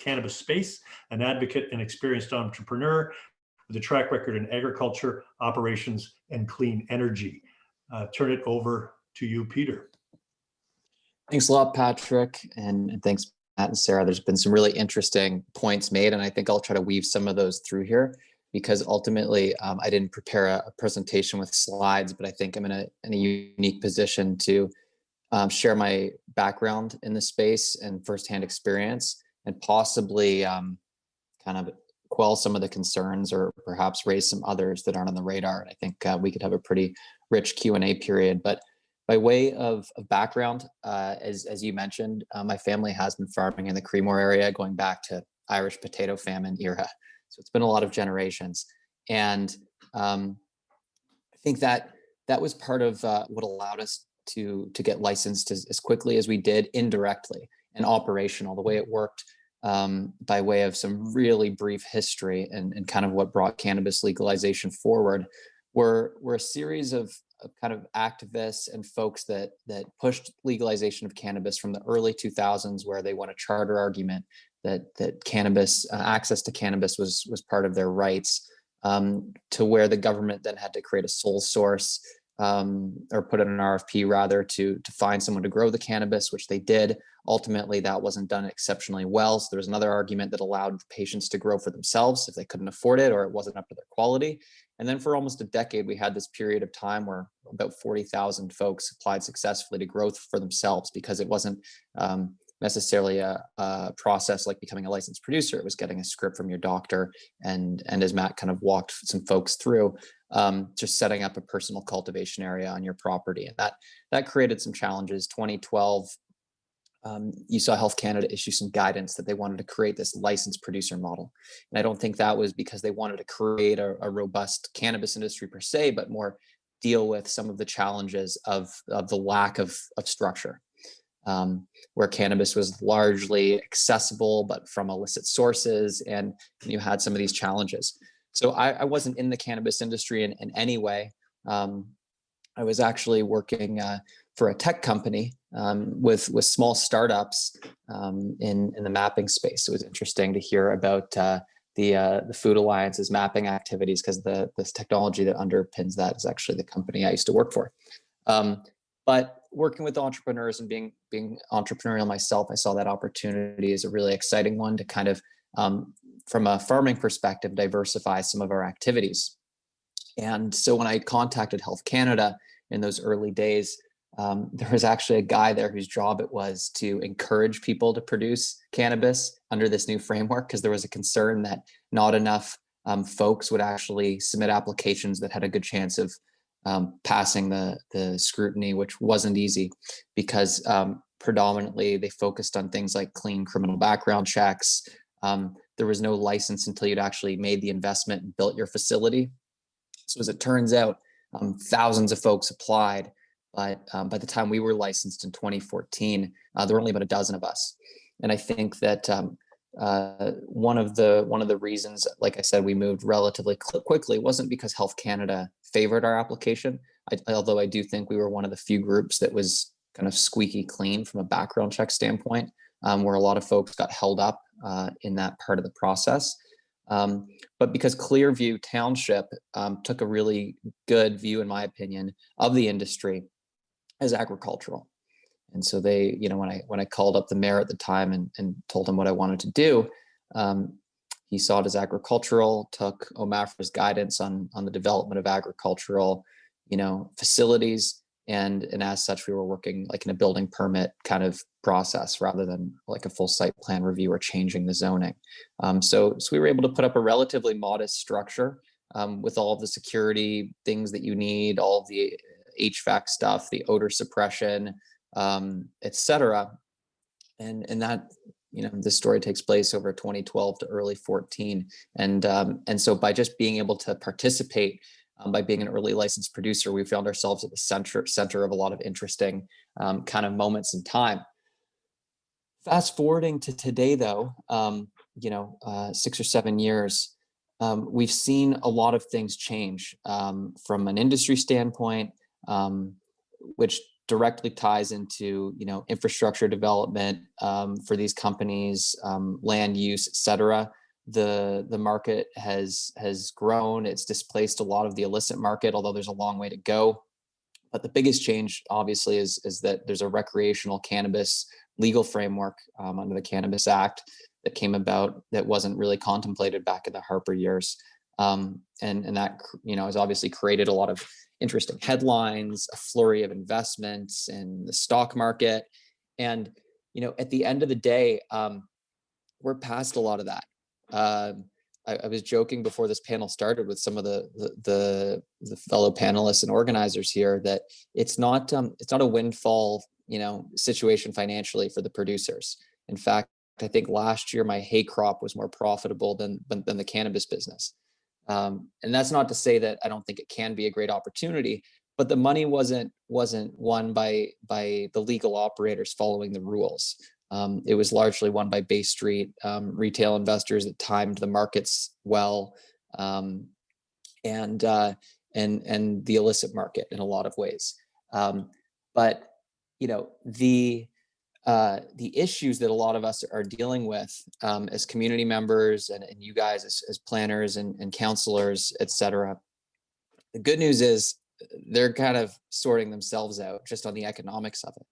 cannabis space, an advocate and experienced entrepreneur with a track record in agriculture, operations, and clean energy. Turn it over to you, Peter. Thanks a lot, Patrick, and thanks, Matt and Sarah. There's been some really interesting points made, and I think I'll try to weave some of those through here, because ultimately I didn't prepare a presentation with slides, but I think I'm in a unique position to share my background in the space and firsthand experience, and possibly kind of quell some of the concerns or perhaps raise some others that aren't on the radar. And I think we could have a pretty rich Q&A period. But by way of background, as you mentioned, my family has been farming in the Creemore area going back to Irish potato famine era. So it's been a lot of generations. And I think that was part of what allowed us to get licensed as quickly as we did, indirectly and operational. The way it worked, by way of some really brief history and kind of what brought cannabis legalization forward, were a series of kind of activists and folks that pushed legalization of cannabis from the early 2000s, where they won a charter argument that cannabis, access to cannabis was part of their rights, to where the government then had to create a sole source, or put in an RFP rather, to find someone to grow the cannabis, which they did. Ultimately, that wasn't done exceptionally well. So there was another argument that allowed patients to grow for themselves if they couldn't afford it or it wasn't up to their quality. And then for almost a decade, we had this period of time where about 40,000 folks applied successfully to growth for themselves, because it wasn't necessarily a process like becoming a licensed producer. It was getting a script from your doctor, and as Matt kind of walked some folks through, just setting up a personal cultivation area on your property. And that created some challenges. 2012, you saw Health Canada issue some guidance that they wanted to create this licensed producer model. And I don't think that was because they wanted to create a robust cannabis industry per se, but more deal with some of the challenges of the lack of structure, where cannabis was largely accessible, but from illicit sources, and you had some of these challenges. So I wasn't in the cannabis industry in any way. I was actually working for a tech company with small startups in the mapping space. It was interesting to hear about the Food Alliance's mapping activities, because this technology that underpins that is actually the company I used to work for. But working with entrepreneurs and being entrepreneurial myself, I saw that opportunity as a really exciting one to kind of, from a farming perspective, diversify some of our activities. And so when I contacted Health Canada in those early days, there was actually a guy there whose job it was to encourage people to produce cannabis under this new framework, because there was a concern that not enough folks would actually submit applications that had a good chance of passing the scrutiny, which wasn't easy, because predominantly they focused on things like clean criminal background checks. There was no license until you'd actually made the investment and built your facility. So as it turns out, thousands of folks applied, but by the time we were licensed in 2014, there were only about a dozen of us. And I think that one of the reasons, like I said, we moved relatively quickly wasn't because Health Canada favored our application, although I do think we were one of the few groups that was kind of squeaky clean from a background check standpoint, where a lot of folks got held up in that part of the process. But because Clearview Township took a really good view, in my opinion, of the industry as agricultural. And so they, when I called up the mayor at the time and told him what I wanted to do, he saw it as agricultural, took OMAFRA's guidance on the development of agricultural, facilities. And as such, we were working like in a building permit kind of process rather than like a full site plan review or changing the zoning. So we were able to put up a relatively modest structure with all of the security things that you need, all of the HVAC stuff, the odor suppression, et cetera. And that, this story takes place over 2012 to early 14. And so by just being able to participate, by being an early licensed producer, we found ourselves at the center of a lot of interesting kind of moments in time. Fast forwarding to today, though, 6 or 7 years, we've seen a lot of things change from an industry standpoint, which directly ties into infrastructure development for these companies, land use, et cetera. The market has grown. It's displaced a lot of the illicit market, although there's a long way to go. But the biggest change, obviously, is that there's a recreational cannabis legal framework under the Cannabis Act that came about that wasn't really contemplated back in the Harper years. And that, has obviously created a lot of interesting headlines, a flurry of investments in the stock market. And, at the end of the day, we're past a lot of that. I was joking before this panel started with some of the fellow panelists and organizers here that it's not a windfall, situation financially for the producers. In fact, I think last year my hay crop was more profitable than the cannabis business. And that's not to say that I don't think it can be a great opportunity, but the money wasn't won by the legal operators following the rules. It was largely won by Bay Street retail investors that timed the markets well, and the illicit market in a lot of ways. But the issues that a lot of us are dealing with as community members and you guys as planners and counselors, et cetera. The good news is they're kind of sorting themselves out just on the economics of it.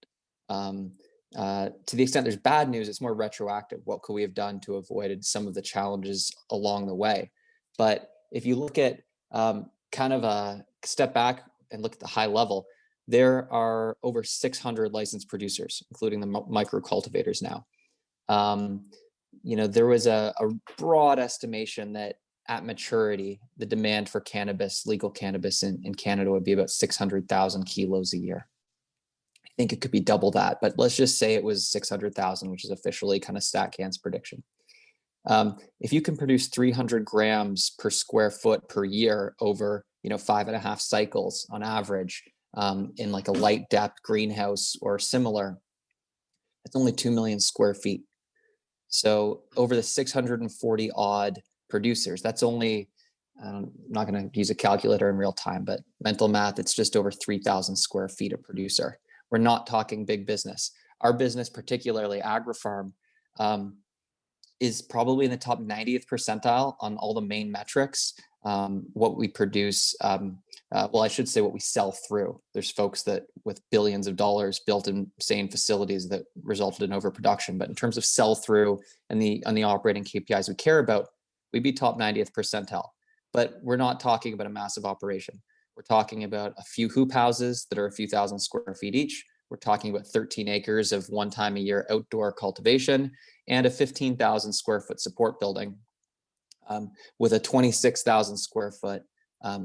To the extent there's bad news, it's more retroactive. What could we have done to avoid some of the challenges along the way? But if you look at kind of a step back and look at the high level, there are over 600 licensed producers, including the micro cultivators now. There was a broad estimation that at maturity, the demand for cannabis, legal cannabis in Canada would be about 600,000 kilos a year. I think it could be double that, but let's just say it was 600,000, which is officially kind of StatCan's prediction. If you can produce 300 grams per square foot per year over 5.5 cycles on average, in like a light depth greenhouse or similar, it's only 2 million square feet. So over the 640 odd producers, that's only, I'm not going to use a calculator in real time, but mental math, it's just over 3,000 square feet a producer. We're not talking big business. Our business, particularly AgriFarm, is probably in the top 90th percentile on all the main metrics. What we produce, well, I should say what we sell through. There's folks that with billions of dollars built insane facilities that resulted in overproduction. But in terms of sell through and the operating KPIs we care about, we'd be top 90th percentile. But we're not talking about a massive operation. We're talking about a few hoop houses that are a few thousand square feet each. We're talking about 13 acres of one time a year outdoor cultivation and a 15,000 square foot support building with a 26,000 square foot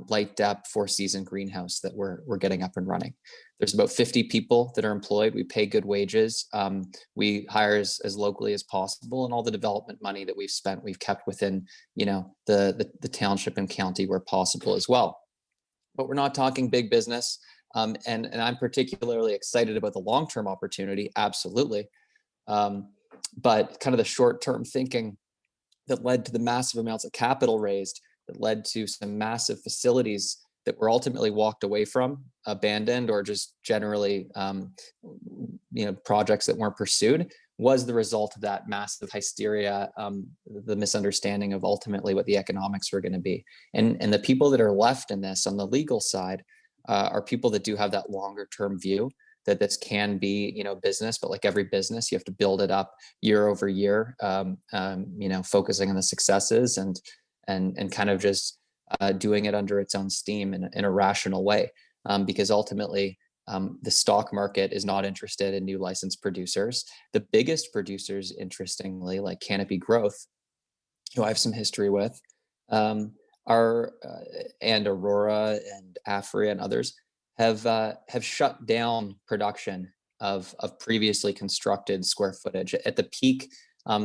light depth 4-season greenhouse that we're getting up and running. There's about 50 people that are employed. We pay good wages. We hire as locally as possible, and all the development money that we've spent, we've kept within the township and county where possible as well. But we're not talking big business. And I'm particularly excited about the long-term opportunity, absolutely. But kind of the short-term thinking that led to the massive amounts of capital raised, that led to some massive facilities that were ultimately walked away from, abandoned, or just generally, projects that weren't pursued, was the result of that massive hysteria, the misunderstanding of ultimately what the economics were going to be. And the people that are left in this on the legal side are people that do have that longer term view that this can be, business, but like every business, you have to build it up year over year, focusing on the successes and kind of just doing it under its own steam in a rational way, because ultimately the stock market is not interested in new licensed producers. The biggest producers, interestingly, like Canopy Growth, who I have some history with, and Aurora and Afria and others have shut down production of previously constructed square footage. At the peak,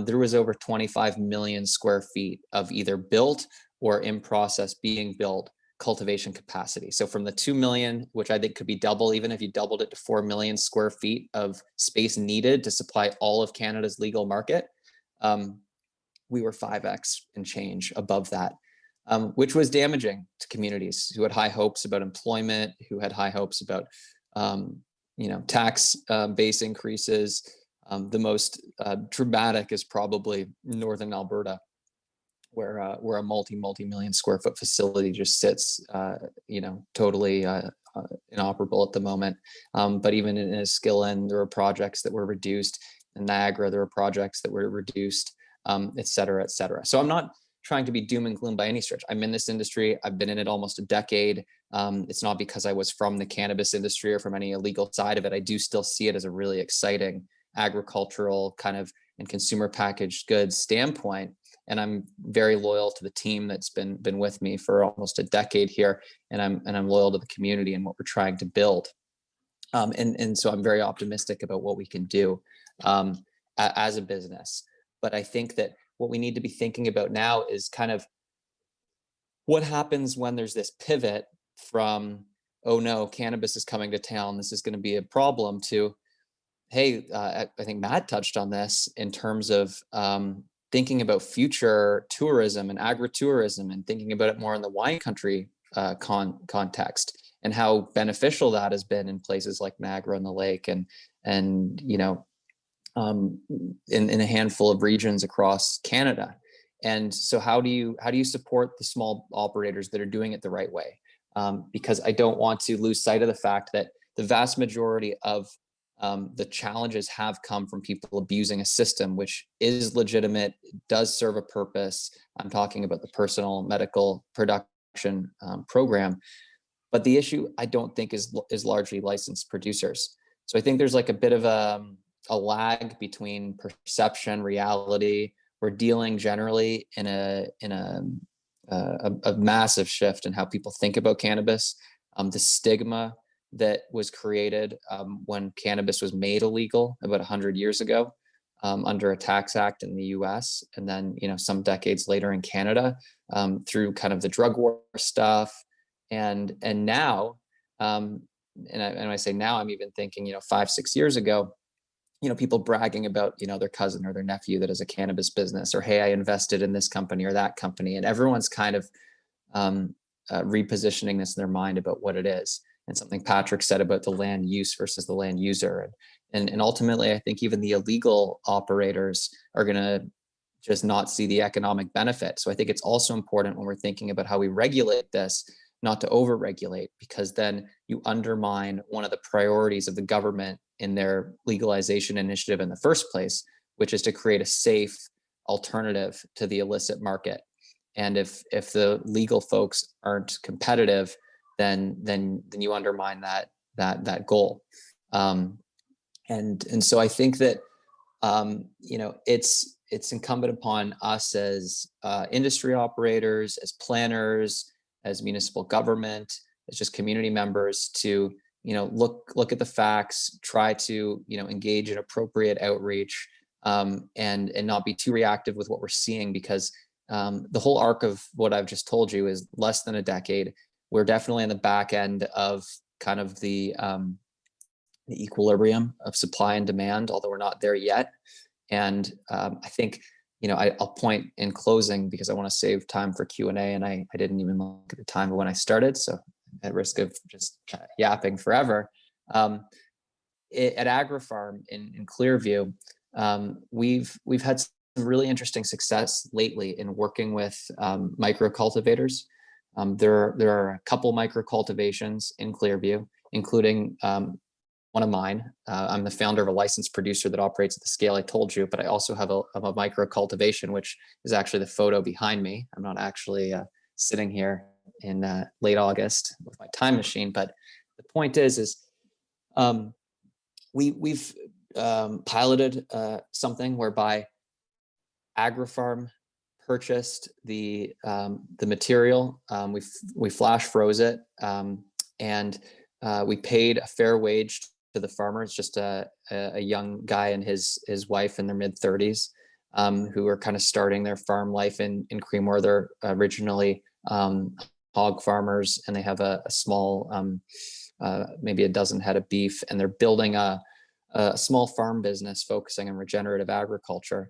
there was over 25 million square feet of either built or in process being built cultivation capacity. So from the 2 million, which I think could be double, even if you doubled it to 4 million square feet of space needed to supply all of Canada's legal market, we were 5x and change above that, which was damaging to communities who had high hopes about employment, who had high hopes about tax base increases. The most dramatic is probably Northern Alberta, where a multi-million square foot facility just sits, totally inoperable at the moment. But even in Eskillen, there were projects that were reduced. In Niagara, there were projects that were reduced, et cetera, et cetera. So I'm not trying to be doom and gloom by any stretch. I'm in this industry. I've been in it almost a decade. It's not because I was from the cannabis industry or from any illegal side of it. I do still see it as a really exciting agricultural kind of and consumer packaged goods standpoint. And I'm very loyal to the team that's been with me for almost a decade here. And I'm loyal to the community and what we're trying to build. And so I'm very optimistic about what we can do as a business. But I think that what we need to be thinking about now is kind of what happens when there's this pivot from, oh no, cannabis is coming to town, this is going to be a problem, to, hey, I think Matt touched on this in terms of thinking about future tourism and agritourism and thinking about it more in the wine country context, and how beneficial that has been in places like Niagara and the Lake and in a handful of regions across Canada. And so how do you support the small operators that are doing it the right way? Because I don't want to lose sight of the fact that the vast majority of the challenges have come from people abusing a system which is legitimate, does serve a purpose. I'm talking about the personal medical production program. But the issue, I don't think, is largely licensed producers. So I think there's like a bit of a lag between perception, reality. We're dealing generally in a massive shift in how people think about cannabis. The stigma that was created when cannabis was made illegal about 100 years ago under a tax act in the US, and then some decades later in Canada through kind of the drug war stuff, and now and I say now, I'm even thinking 5-6 years ago, people bragging about their cousin or their nephew that has a cannabis business, or hey, I invested in this company or that company, and everyone's kind of repositioning this in their mind about what it is. And something Patrick said about the land use versus the land user, and ultimately I think even the illegal operators are going to just not see the economic benefit. So I think it's also important when we're thinking about how we regulate this, not to over-regulate, because then you undermine one of the priorities of the government in their legalization initiative in the first place, which is to create a safe alternative to the illicit market. And if the legal folks aren't competitive, then you undermine that goal. And so I think that it's incumbent upon us as industry operators, as planners, as municipal government, as just community members to look at the facts, try to engage in appropriate outreach, and not be too reactive with what we're seeing, because the whole arc of what I've just told you is less than a decade. We're definitely in the back end of kind of the equilibrium of supply and demand, although we're not there yet. And I think I'll point in closing, because I want to save time for Q&A, and I didn't even look at the time when I started, so at risk of just yapping forever. At AgriFarm in Clearview, we've had some really interesting success lately in working with micro cultivators. There are a couple micro cultivations in Clearview, including one of mine. I'm the founder of a licensed producer that operates at the scale I told you, but I also have a micro cultivation, which is actually the photo behind me. I'm not actually sitting here in late August with my time machine, but the point is we've piloted something whereby AgriFarm purchased the material. We flash froze it, and we paid a fair wage to the farmers, just a young guy and his wife in their mid-30s, who are kind of starting their farm life in Creemore. They're originally hog farmers, and they have a small, maybe a dozen head of beef, and they're building a small farm business focusing on regenerative agriculture.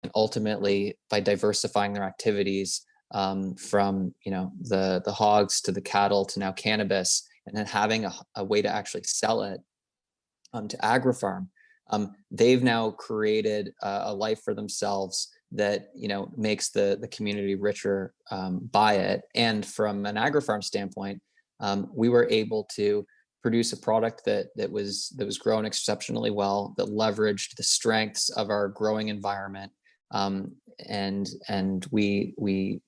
And ultimately, by diversifying their activities from the hogs to the cattle to now cannabis, and then having a way to actually sell it to AgriFarm, they've now created a life for themselves that makes the community richer by it. And from an AgriFarm standpoint, we were able to produce a product that was grown exceptionally well, that leveraged the strengths of our growing environment, and we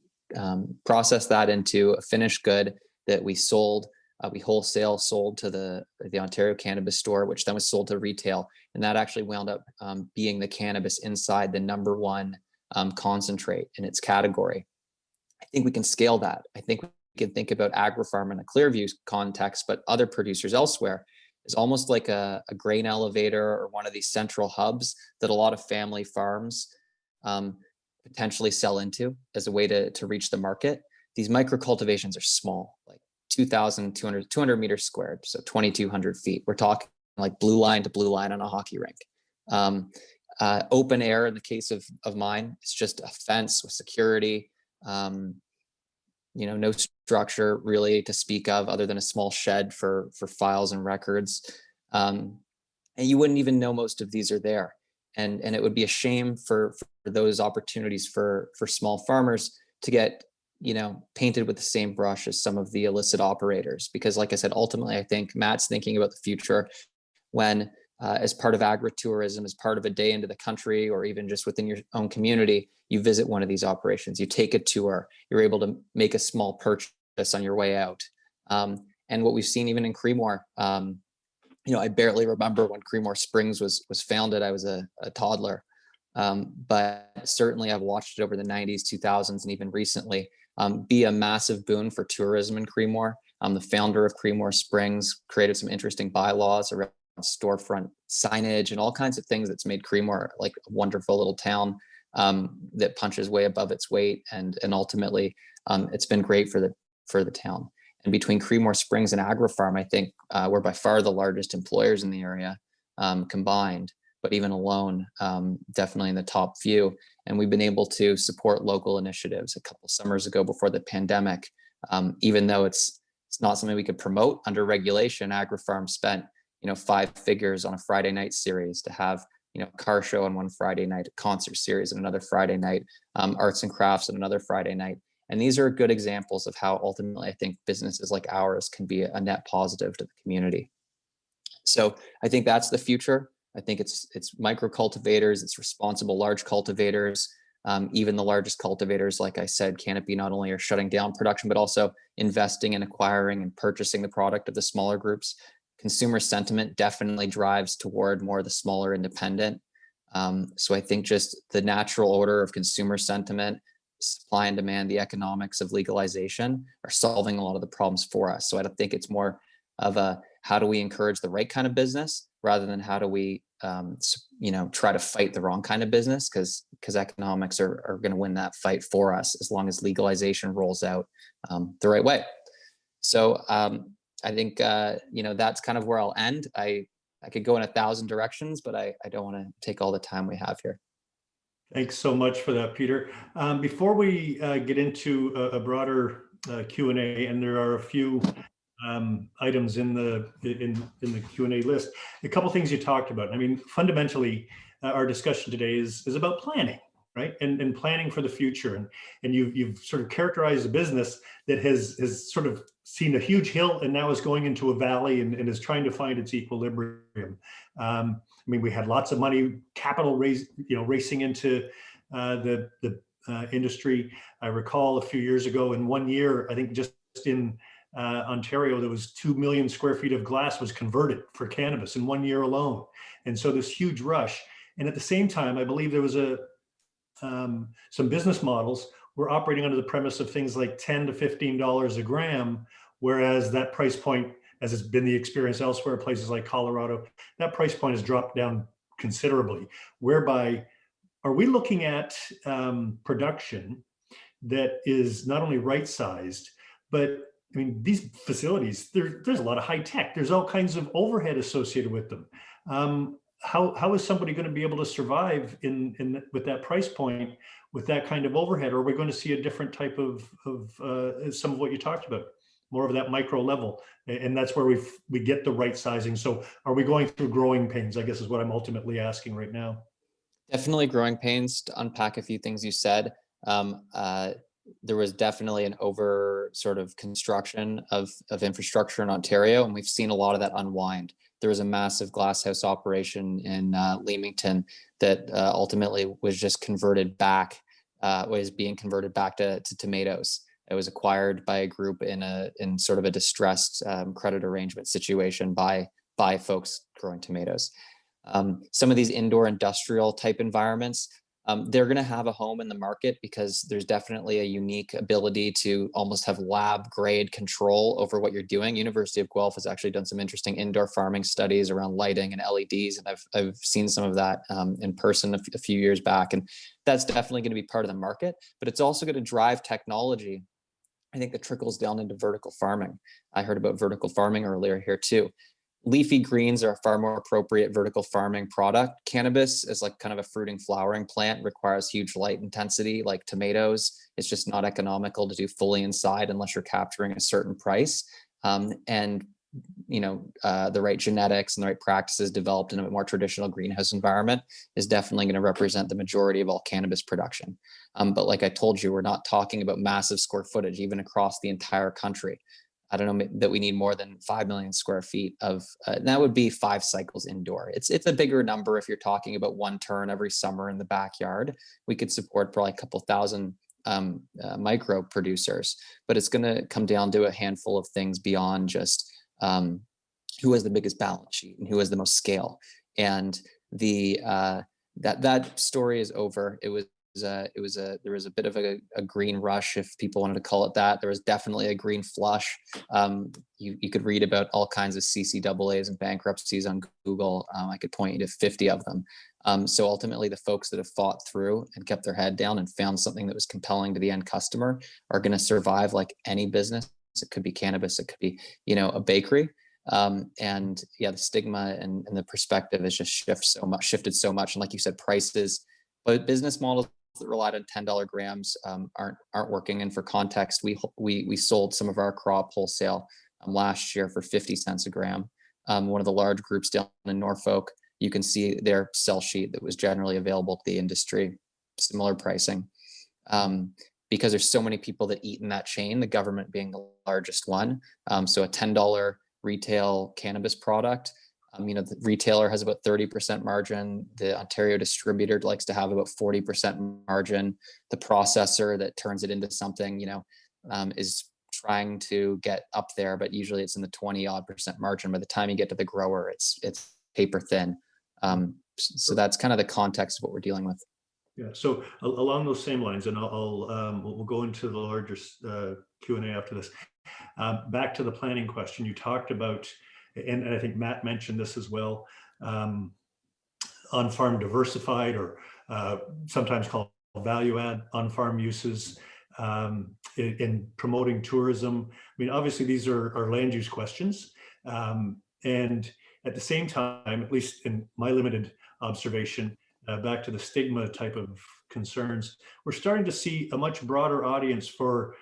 processed that into a finished good that we sold. We wholesale sold to the Ontario Cannabis Store, which then was sold to retail, and that actually wound up being the cannabis inside the #1 concentrate in its category. I think we can scale that. I think we can think about AgriFarm in a Clearview context, but other producers elsewhere is almost like a grain elevator or one of these central hubs that a lot of family farms potentially sell into as a way to reach the market. These micro cultivations are small, like 200 meters squared, so 2,200 feet. We're talking like blue line to blue line on a hockey rink. Open air in the case of mine, it's just a fence with security, no structure really to speak of other than a small shed for files and records. And you wouldn't even know most of these are there. And it would be a shame for those opportunities for small farmers to get painted with the same brush as some of the illicit operators. Because like I said, ultimately, I think Matt's thinking about the future when as part of agritourism, as part of a day into the country, or even just within your own community, you visit one of these operations, you take a tour, you're able to make a small purchase on your way out. And what we've seen even in Creemore, I barely remember when Creemore Springs was founded. I was a toddler, but certainly I've watched it over the 90s, 2000s, and even recently be a massive boon for tourism in Creemore. The founder of Creemore Springs created some interesting bylaws around storefront signage and all kinds of things that's made Creemore like a wonderful little town that punches way above its weight, and ultimately it's been great for the town. And between Creemore Springs and AgriFarm, I think we're by far the largest employers in the area combined, but even alone, definitely in the top few. And we've been able to support local initiatives. A couple summers ago before the pandemic, even though it's not something we could promote under regulation, AgriFarm spent 5 figures on a Friday night series to have a car show on one Friday night, a concert series on another Friday night, arts and crafts on another Friday night. And these are good examples of how ultimately I think businesses like ours can be a net positive to the community. So I think that's the future. I think it's micro cultivators, it's responsible large cultivators. Even the largest cultivators, like I said, Canopy, not only are shutting down production, but also investing in acquiring and purchasing the product of the smaller groups. Consumer sentiment definitely drives toward more of the smaller independent. So I think just the natural order of consumer sentiment, supply and demand, the economics of legalization are solving a lot of the problems for us. So I don't think it's more of a how do we encourage the right kind of business rather than how do we try to fight the wrong kind of business, because economics are going to win that fight for us as long as legalization rolls out the right way. So I think that's kind of where I'll end. I could go in 1,000 directions, but I don't want to take all the time we have here. Thanks so much for that, Peter. Before we get into a broader Q&A, and there are a few items in the Q&A list, a couple things you talked about. I mean, fundamentally, our discussion today is about planning, right? And planning for the future. And you've sort of characterized a business that has sort of seen a huge hill and now is going into a valley and is trying to find its equilibrium. I mean, we had lots of money, capital racing into the industry. I recall a few years ago, in 1 year, I think just in Ontario, there was 2 million square feet of glass was converted for cannabis in 1 year alone. And so this huge rush. And at the same time, I believe there was some business models were operating under the premise of things like $10 to $15 a gram, whereas that price point as has been the experience elsewhere, places like Colorado, that price point has dropped down considerably. Whereby, are we looking at production that is not only right-sized, but I mean, these facilities, there's a lot of high tech. There's all kinds of overhead associated with them. How is somebody going to be able to survive with that price point, with that kind of overhead? Or are we going to see a different type of some of what you talked about, more of that micro level? And that's where we get the right sizing. So are we going through growing pains, I guess is what I'm ultimately asking right now. Definitely growing pains. To unpack a few things you said. There was definitely an over sort of construction of infrastructure in Ontario, and we've seen a lot of that unwind. There was a massive glasshouse operation in Leamington that ultimately was just converted back, was being converted back to tomatoes. It was acquired by a group in sort of a distressed credit arrangement situation by folks growing tomatoes. Some of these indoor industrial type environments, they're going to have a home in the market because there's definitely a unique ability to almost have lab grade control over what you're doing. University of Guelph has actually done some interesting indoor farming studies around lighting and LEDs, and I've seen some of that in person a few years back, and that's definitely going to be part of the market. But it's also going to drive technology, I think, that trickles down into vertical farming. I heard about vertical farming earlier here too. Leafy greens are a far more appropriate vertical farming product. Cannabis is like kind of a fruiting flowering plant, requires huge light intensity like tomatoes. It's just not economical to do fully inside unless you're capturing a certain price. And the right genetics and the right practices developed in a more traditional greenhouse environment is definitely going to represent the majority of all cannabis production. But like I told you, we're not talking about massive square footage, even across the entire country. I don't know that we need more than 5 million square feet of, that would be 5 cycles indoor. It's a bigger number if you're talking about one turn every summer in the backyard. We could support probably a couple thousand micro producers, but it's going to come down to a handful of things beyond just who has the biggest balance sheet and who has the most scale. And that story is over. There was a bit of a green rush, if people wanted to call it that. There was definitely a green flush. You could read about all kinds of CCAAs and bankruptcies on Google. I could point you to 50 of them. So ultimately, the folks that have fought through and kept their head down and found something that was compelling to the end customer are going to survive like any business. It could be cannabis, it could be, a bakery. And yeah, the stigma and the perspective has just shifted so much. And like you said, prices, but business models that relied on $10 grams aren't working. And for context, we sold some of our crop wholesale last year for 50 cents a gram. One of the large groups down in Norfolk, you can see their sell sheet that was generally available to the industry, similar pricing. Because there's so many people that eat in that chain, the government being the largest one. So a $10 retail cannabis product, the retailer has about 30% margin. The Ontario distributor likes to have about 40% margin. The processor that turns it into something, is trying to get up there, but usually it's in the 20% margin. By the time you get to the grower, it's paper thin. So that's kind of the context of what we're dealing with. Yeah. So along those same lines, and we'll go into the larger Q&A after this. Back to the planning question, you talked about, and I think Matt mentioned this as well, on-farm diversified, or sometimes called value add on-farm uses, in promoting tourism. I mean, obviously these are land use questions. And at the same time, at least in my limited observation, back to the stigma type of concerns, we're starting to see a much broader audience for,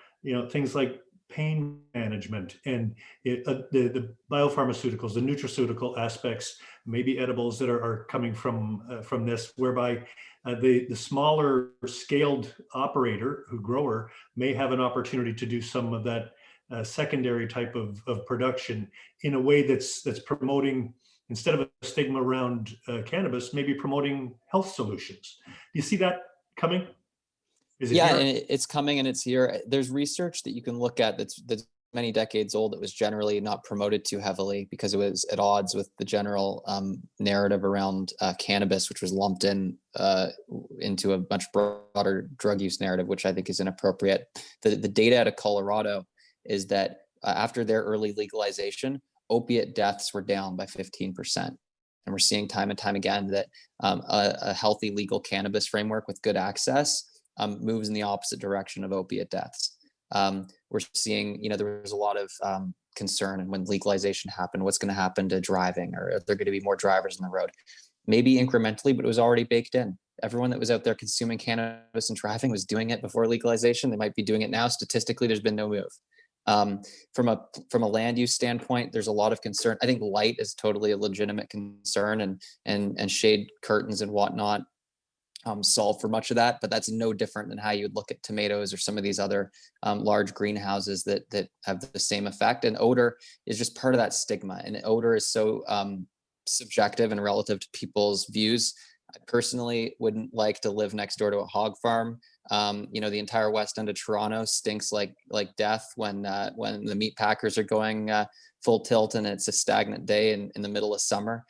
things like pain management and the biopharmaceuticals, the nutraceutical aspects, maybe edibles that are coming from this, whereby the smaller scaled operator, grower, may have an opportunity to do some of that secondary type of production in a way that's promoting, instead of a stigma around cannabis, maybe promoting health solutions. Do you see that coming? Yeah, and it's coming and it's here. There's research that you can look at that's many decades old that was generally not promoted too heavily because it was at odds with the general narrative around cannabis, which was lumped into a much broader drug use narrative, which I think is inappropriate. The data out of Colorado is that after their early legalization, opiate deaths were down by 15%. And we're seeing time and time again that a healthy legal cannabis framework with good access moves in the opposite direction of opiate deaths. We're seeing, there was a lot of concern, and when legalization happened, what's going to happen to driving, or are there going to be more drivers on the road? Maybe incrementally, but it was already baked in. Everyone that was out there consuming cannabis and driving was doing it before legalization. They might be doing it now. Statistically, there's been no move. From a land use standpoint, there's a lot of concern. I think light is totally a legitimate concern, and shade curtains and whatnot solve for much of that, but that's no different than how you would look at tomatoes or some of these other large greenhouses that have the same effect. And odor is just part of that stigma, and odor is so subjective and relative to people's views. I personally wouldn't like to live next door to a hog farm. The entire west end of Toronto stinks like death when the meat packers are going full tilt and it's a stagnant day in the middle of summer.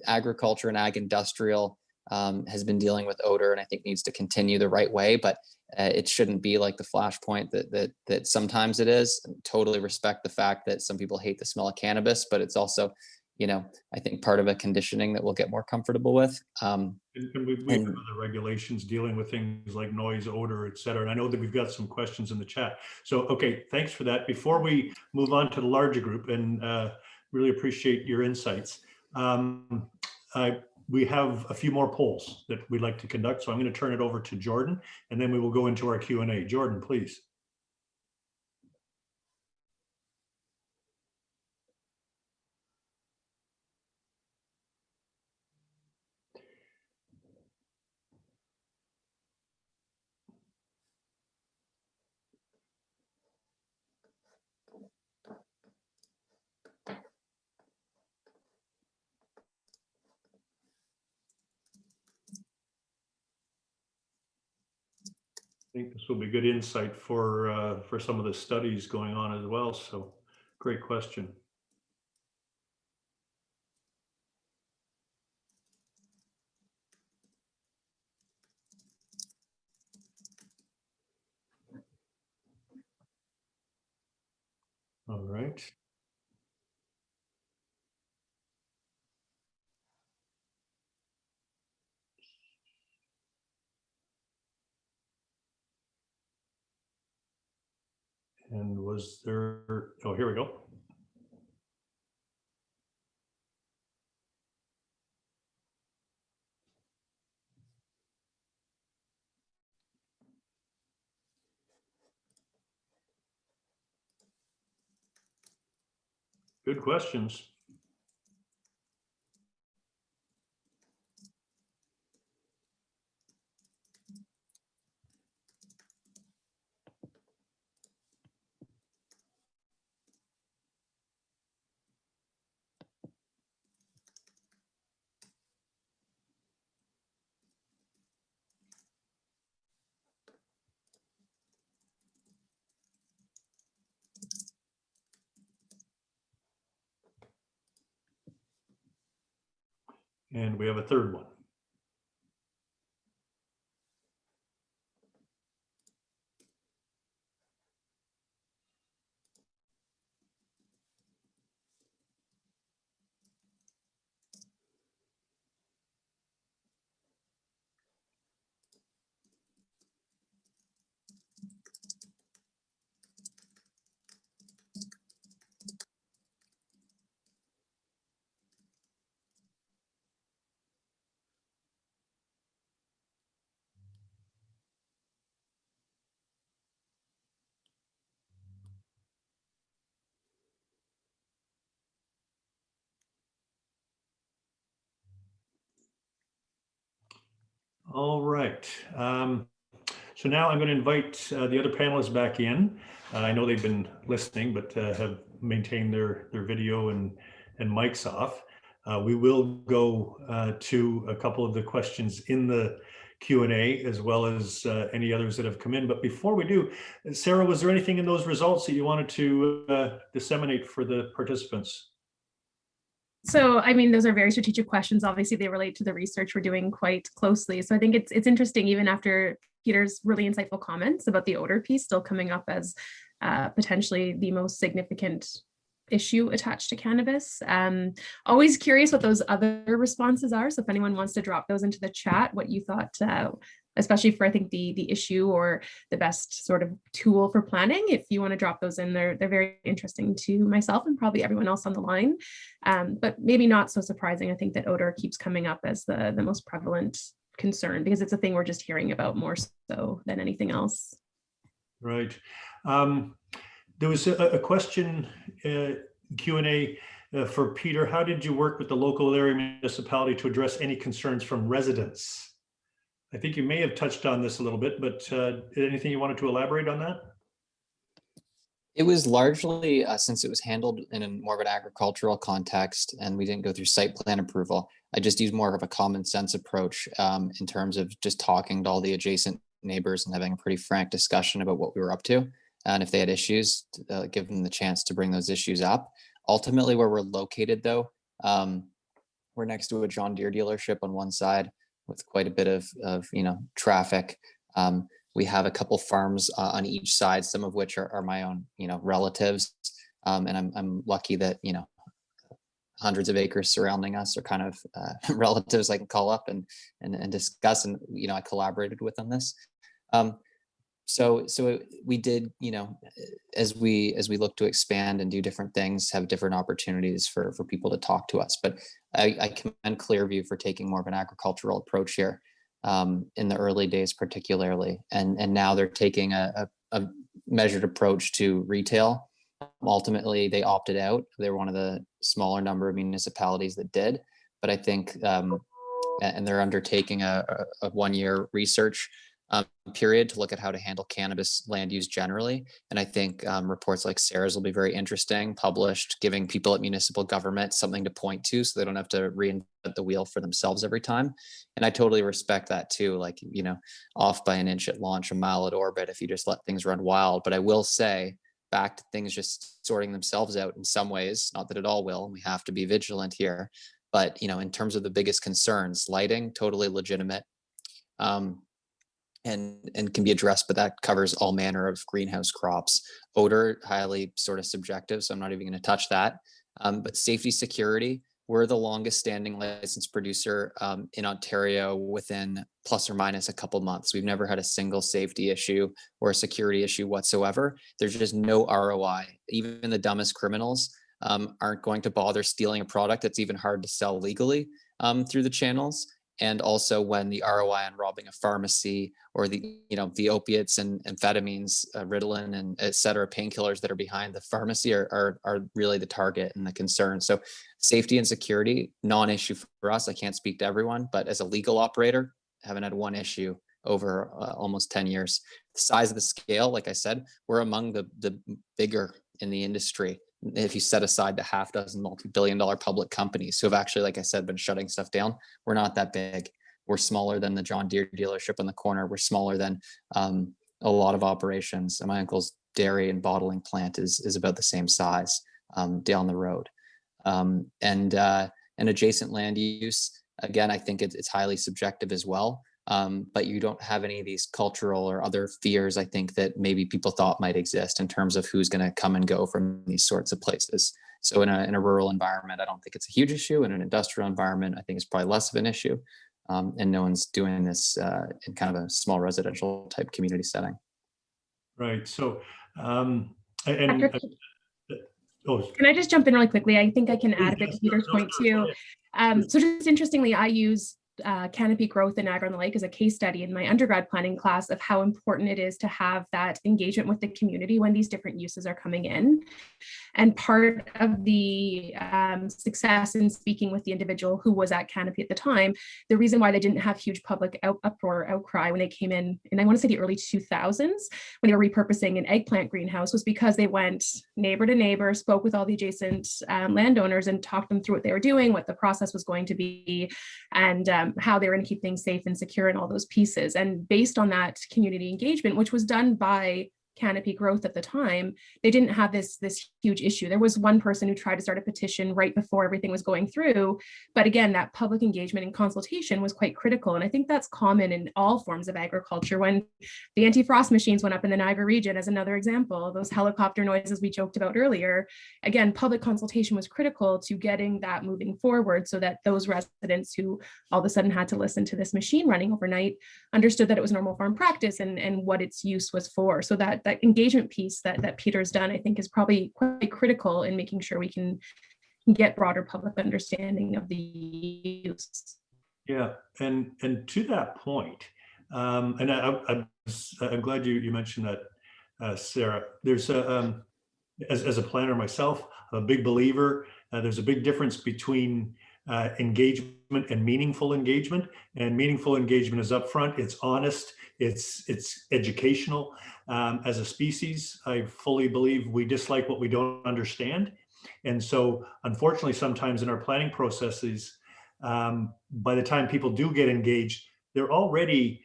Agriculture and ag industrial has been dealing with odor, and I think needs to continue the right way, but it shouldn't be like the flashpoint that sometimes it is. And totally respect the fact that some people hate the smell of cannabis, but it's also, I think part of a conditioning that we'll get more comfortable with. And we have other regulations dealing with things like noise, odor, et cetera. And I know that we've got some questions in the chat. So, okay, thanks for that. Before we move on to the larger group, and really appreciate your insights, we have a few more polls that we'd like to conduct. So I'm going to turn it over to Jordan, and then we will go into our Q&A. Jordan, please. I think this will be good insight for some of the studies going on as well. So great question. All right. And was there, oh, here we go. Good questions. And we have a third one. All right. So now I'm going to invite the other panelists back in. I know they've been listening, but have maintained their video and mics off. We will go to a couple of the questions in the Q&A, as well as any others that have come in. But before we do, Sarah, was there anything in those results that you wanted to disseminate for the participants? So, I mean, those are very strategic questions. Obviously, they relate to the research we're doing quite closely. So I think it's interesting, even after Peter's really insightful comments about the odor piece still coming up as potentially the most significant issue attached to cannabis. Always curious what those other responses are. So if anyone wants to drop those into the chat, what you thought, especially for I think the issue or the best sort of tool for planning, if you want to drop those in, they're very interesting to myself and probably everyone else on the line. But maybe not so surprising. I think that odor keeps coming up as the most prevalent concern because it's a thing we're just hearing about more so than anything else. Right. There was a question, Q&A for Peter. How did you work with the local area municipality to address any concerns from residents? I think you may have touched on this a little bit, but anything you wanted to elaborate on that? It was largely, since it was handled in a more of an agricultural context and we didn't go through site plan approval, I just used more of a common sense approach in terms of just talking to all the adjacent neighbors and having a pretty frank discussion about what we were up to. And if they had issues, give them the chance to bring those issues up. Ultimately, where we're located though, we're next to a John Deere dealership on one side with quite a bit of traffic. We have a couple farms on each side, some of which are my own, relatives. And I'm lucky that, hundreds of acres surrounding us are kind of relatives I can call up and discuss. And, I collaborated with on this. So we did, as we look to expand and do different things, have different opportunities for people to talk to us. But I commend Clearview for taking more of an agricultural approach here in the early days, particularly. And now they're taking a measured approach to retail. Ultimately, they opted out. They're one of the smaller number of municipalities that did. But I think, and they're undertaking a 1-year research period to look at how to handle cannabis land use generally. And I think reports like Sarah's will be very interesting, published, giving people at municipal government something to point to so they don't have to reinvent the wheel for themselves every time. And I totally respect that too. Like, off by an inch at launch, a mile at orbit if you just let things run wild. But I will say, back to things just sorting themselves out in some ways, not that it all will, and we have to be vigilant here. But, in terms of the biggest concerns, lighting, totally legitimate. And can be addressed, but that covers all manner of greenhouse crops. Odor, highly sort of subjective, so I'm not even going to touch that. But safety, security, we're the longest standing licensed producer in Ontario within plus or minus a couple months. We've never had a single safety issue or a security issue whatsoever. There's just no ROI. Even the dumbest criminals aren't going to bother stealing a product that's even hard to sell legally through the channels. And also when the ROI on robbing a pharmacy or the opiates and amphetamines, Ritalin and et cetera, painkillers that are behind the pharmacy are really the target and the concern. So safety and security, non-issue for us. I can't speak to everyone, but as a legal operator, haven't had one issue over almost 10 years. The size of the scale, like I said, we're among the bigger in the industry. If you set aside the half dozen multi-billion-dollar public companies who have actually, like I said, been shutting stuff down, we're not that big. We're smaller than the John Deere dealership on the corner. We're smaller than a lot of operations. And my uncle's dairy and bottling plant is about the same size down the road. And adjacent land use, again, I think it's highly subjective as well. But you don't have any of these cultural or other fears, I think, that maybe people thought might exist in terms of who's going to come and go from these sorts of places. So in a rural environment, I don't think it's a huge issue. In an industrial environment, I think it's probably less of an issue. And no one's doing this in kind of a small residential type community setting. Right. So, Patrick, can I just jump in really quickly? I think I can add a bit to Peter's point too. So just interestingly, I use canopy growth in Niagara on the Lake as a case study in my undergrad planning class of how important it is to have that engagement with the community when these different uses are coming in. And part of the success in speaking with the individual who was at Canopy at the time, the reason why they didn't have huge public outcry when they came in, and I want to say the early 2000s, when they were repurposing an eggplant greenhouse, was because they went neighbor to neighbor, spoke with all the adjacent landowners and talked them through what they were doing, what the process was going to be, and how they were going to keep things safe and secure and all those pieces. And based on that community engagement, which was done by canopy growth at the time, they didn't have this huge issue. There was one person who tried to start a petition right before everything was going through. But again, that public engagement and consultation was quite critical. And I think that's common in all forms of agriculture. When the anti-frost machines went up in the Niagara region, as another example, those helicopter noises we joked about earlier, again, public consultation was critical to getting that moving forward, so that those residents who all of a sudden had to listen to this machine running overnight understood that it was normal farm practice and what its use was for. So that engagement piece that Peter's done, I think, is probably quite critical in making sure we can get broader public understanding of the use. Yeah, and to that point, and I'm glad you mentioned that, Sarah. There's as a planner myself, I'm a big believer. There's a big difference between engagement and meaningful engagement. And meaningful engagement is upfront. It's honest. It's educational. As a species, I fully believe we dislike what we don't understand. And so, unfortunately, sometimes in our planning processes, by the time people do get engaged, they're already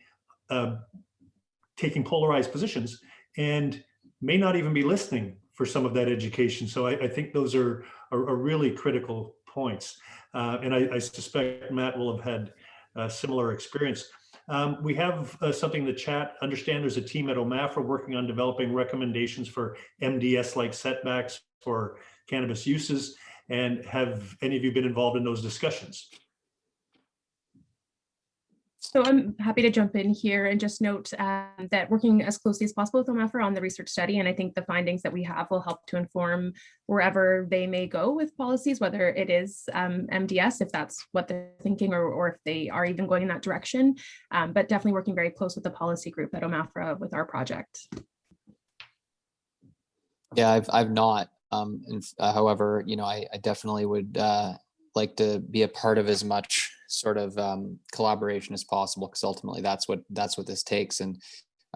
taking polarized positions and may not even be listening for some of that education. So I think those are really critical points. And I suspect Matt will have had a similar experience. We have something in the chat. Understand there's a team at OMAFRA working on developing recommendations for MDS-like setbacks for cannabis uses. And have any of you been involved in those discussions? So I'm happy to jump in here and just note that working as closely as possible with OMAFRA on the research study, and I think the findings that we have will help to inform wherever they may go with policies, whether it is MDS, if that's what they're thinking, or if they are even going in that direction, but definitely working very close with the policy group at OMAFRA with our project. Yeah, I've not. However, I definitely would like to be a part of as much sort of collaboration as possible, because ultimately that's what this takes. And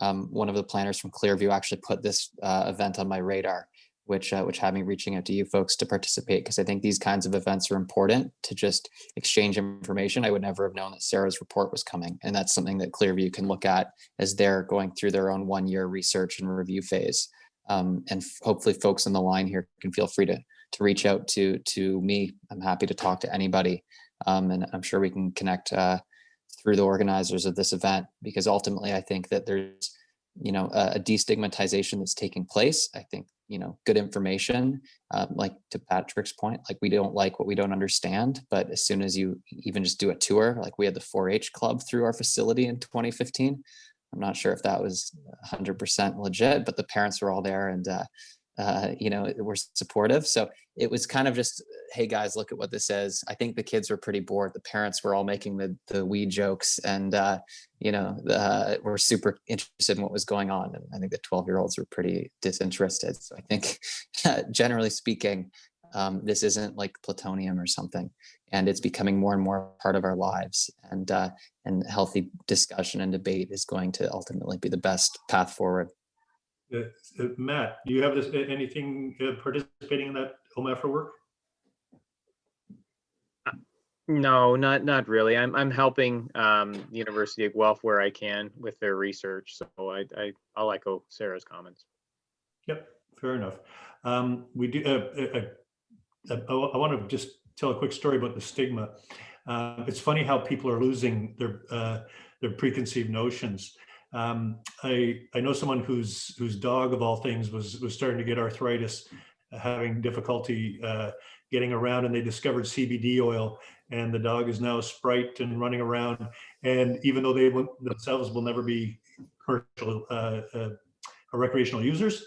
one of the planners from Clearview actually put this event on my radar, which had me reaching out to you folks to participate, because I think these kinds of events are important to just exchange information. I would never have known that Sarah's report was coming, and that's something that Clearview can look at as they're going through their own 1-year research and review phase. And hopefully folks on the line here can feel free to reach out to me. I'm happy to talk to anybody. And I'm sure we can connect through the organizers of this event, because ultimately I think that there's, a destigmatization that's taking place. I think, good information, like to Patrick's point, like we don't like what we don't understand, but as soon as you even just do a tour, like we had the 4-H club through our facility in 2015. I'm not sure if that was 100% legit, but the parents were all there and, were supportive. So it was kind of just, hey guys, look at what this is. I think the kids were pretty bored. The parents were all making the weed jokes, and were super interested in what was going on. And I think the 12-year-olds were pretty disinterested. So I think, generally speaking, this isn't like plutonium or something, and it's becoming more and more part of our lives. And healthy discussion and debate is going to ultimately be the best path forward. Matt, do you have anything participating in that OMAFRA work? No, not really. I'm helping the University of Guelph where I can with their research. So I'll echo Sarah's comments. Yep, fair enough. We do. I want to just tell a quick story about the stigma. It's funny how people are losing their preconceived notions. I know someone whose dog, of all things, was starting to get arthritis, having difficulty getting around, and they discovered CBD oil, and the dog is now Sprite and running around. And even though they themselves will never be commercial recreational users,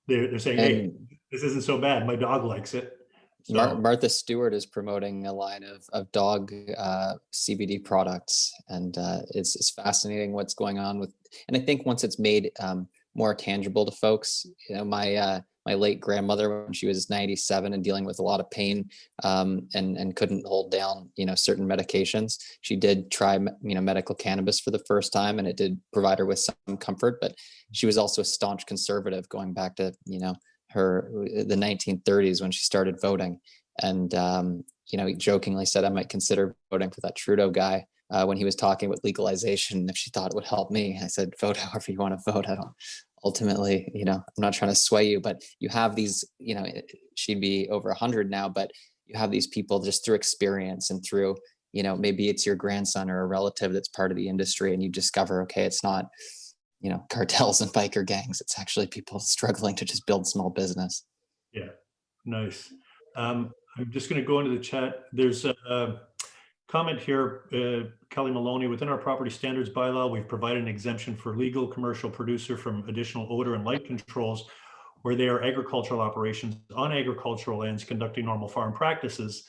they're saying, hey, this isn't so bad. My dog likes it. So, Martha Stewart is promoting a line of dog CBD products, and it's fascinating what's going on with. And I think once it's made more tangible to folks, my late grandmother, when she was 97 and dealing with a lot of pain and couldn't hold down certain medications, she did try medical cannabis for the first time, and it did provide her with some comfort. But she was also a staunch conservative, going back to the 1930s when she started voting, and jokingly said, I might consider voting for that Trudeau guy when he was talking about legalization, if she thought it would help me. I said, vote however you want to vote. I don't ultimately, I'm not trying to sway you, but you have these, she'd be over 100 now, but you have these people just through experience and through, maybe it's your grandson or a relative that's part of the industry, and you discover, okay, it's not, cartels and biker gangs. It's actually people struggling to just build small business. Yeah, nice. I'm just going to go into the chat. There's a comment here, Kelly Maloney. Within our property standards bylaw, we've provided an exemption for legal commercial producer from additional odor and light controls where they are agricultural operations on agricultural lands conducting normal farm practices.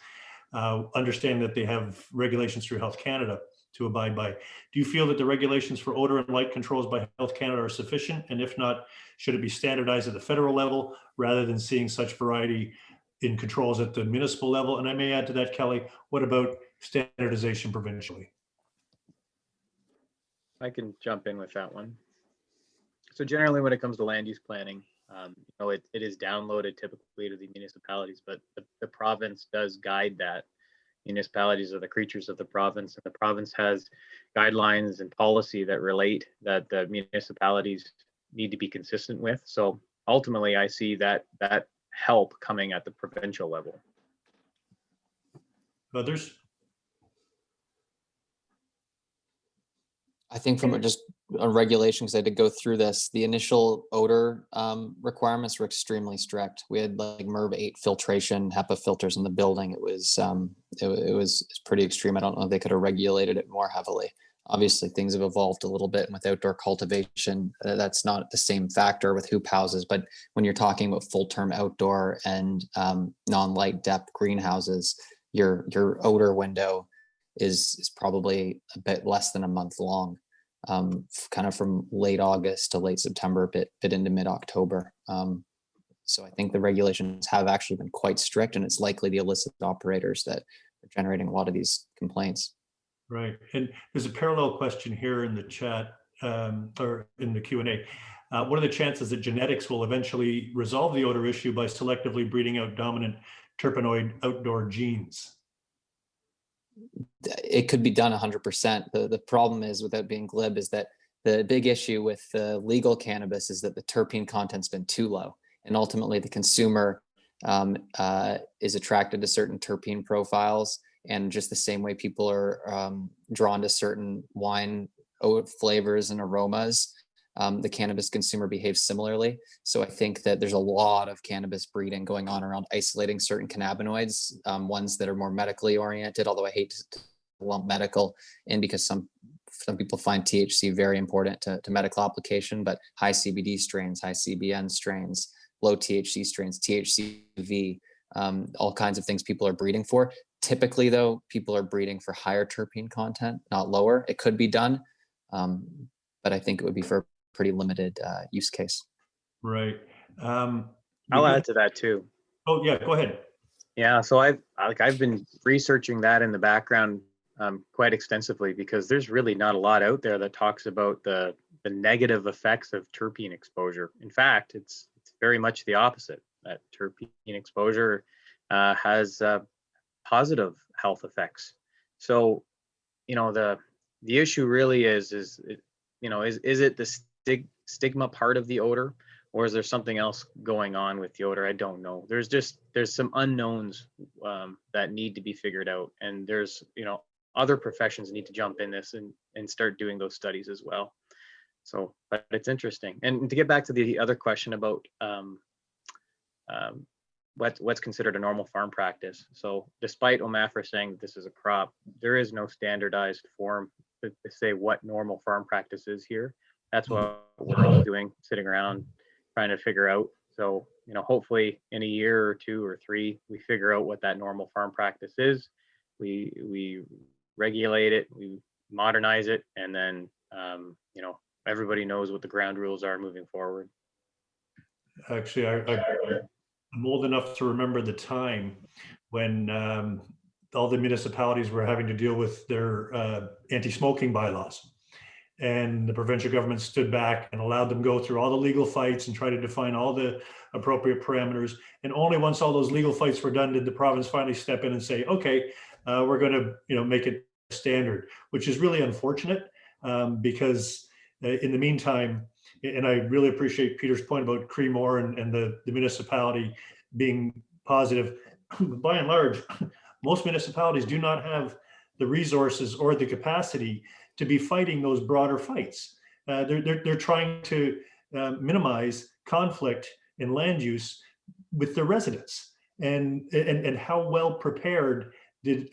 Understand that they have regulations through Health Canada to abide by. Do you feel that the regulations for odor and light controls by Health Canada are sufficient? And if not, should it be standardized at the federal level rather than seeing such variety in controls at the municipal level? And I may add to that, Kelly, what about standardization provincially? I can jump in with that one. So generally when it comes to land use planning, it is downloaded typically to the municipalities, but the province does guide that. Municipalities are the creatures of the province, and the province has guidelines and policy that relate that the municipalities need to be consistent with. So ultimately, I see that help coming at the provincial level. Others? I think from just a regulation, because I did go through this, the initial odor requirements were extremely strict. We had like MERV 8 filtration, HEPA filters in the building. It was pretty extreme. I don't know if they could have regulated it more heavily. Obviously, things have evolved a little bit, and with outdoor cultivation, that's not the same factor with hoop houses. But when you're talking about full-term outdoor and non-light depth greenhouses, your odor window is probably a bit less than a month long, kind of from late August to late September, a bit into mid-October. So I think the regulations have actually been quite strict, and it's likely the illicit operators that are generating a lot of these complaints. Right. And there's a parallel question here in the chat or in the Q&A. What are the chances that genetics will eventually resolve the odor issue by selectively breeding out dominant terpenoid outdoor genes? It could be done 100%. The problem is, without being glib, is that the big issue with legal cannabis is that the terpene content's been too low, and ultimately the consumer is attracted to certain terpene profiles, and just the same way people are drawn to certain wine flavors and aromas, the cannabis consumer behaves similarly. So I think that there's a lot of cannabis breeding going on around isolating certain cannabinoids, ones that are more medically oriented, although I hate to lump medical in because some people find THC very important to medical application, but high CBD strains, high CBN strains, low THC strains, THCV, all kinds of things people are breeding for. Typically though, people are breeding for higher terpene content, not lower. It could be done, but I think it would be for a pretty limited use case. Right. I'll add to that too. Oh yeah, go ahead. Yeah, so I've been researching that in the background quite extensively, because there's really not a lot out there that talks about the negative effects of terpene exposure. In fact, it's very much the opposite. That terpene exposure has positive health effects. So, the issue really is it the stigma part of the odor, or is there something else going on with the odor? I don't know. There's some unknowns that need to be figured out, and there's other professions need to jump in this and start doing those studies as well. So, but it's interesting. And to get back to the other question about what's considered a normal farm practice. So despite OMAFRA saying that this is a crop, there is no standardized form to say what normal farm practice is here. That's what we're all doing, sitting around trying to figure out. So, hopefully in a year or 2 or 3, we figure out what that normal farm practice is. We regulate it, we modernize it, and then, everybody knows what the ground rules are moving forward. Actually, I'm old enough to remember the time when all the municipalities were having to deal with their anti-smoking bylaws. And the provincial government stood back and allowed them go through all the legal fights and try to define all the appropriate parameters. And only once all those legal fights were done did the province finally step in and say, okay, we're going to make it standard, which is really unfortunate because in the meantime, and I really appreciate Peter's point about Creemore and the municipality being positive. By and large, most municipalities do not have the resources or the capacity to be fighting those broader fights. They're trying to minimize conflict in land use with their residents, and how well prepared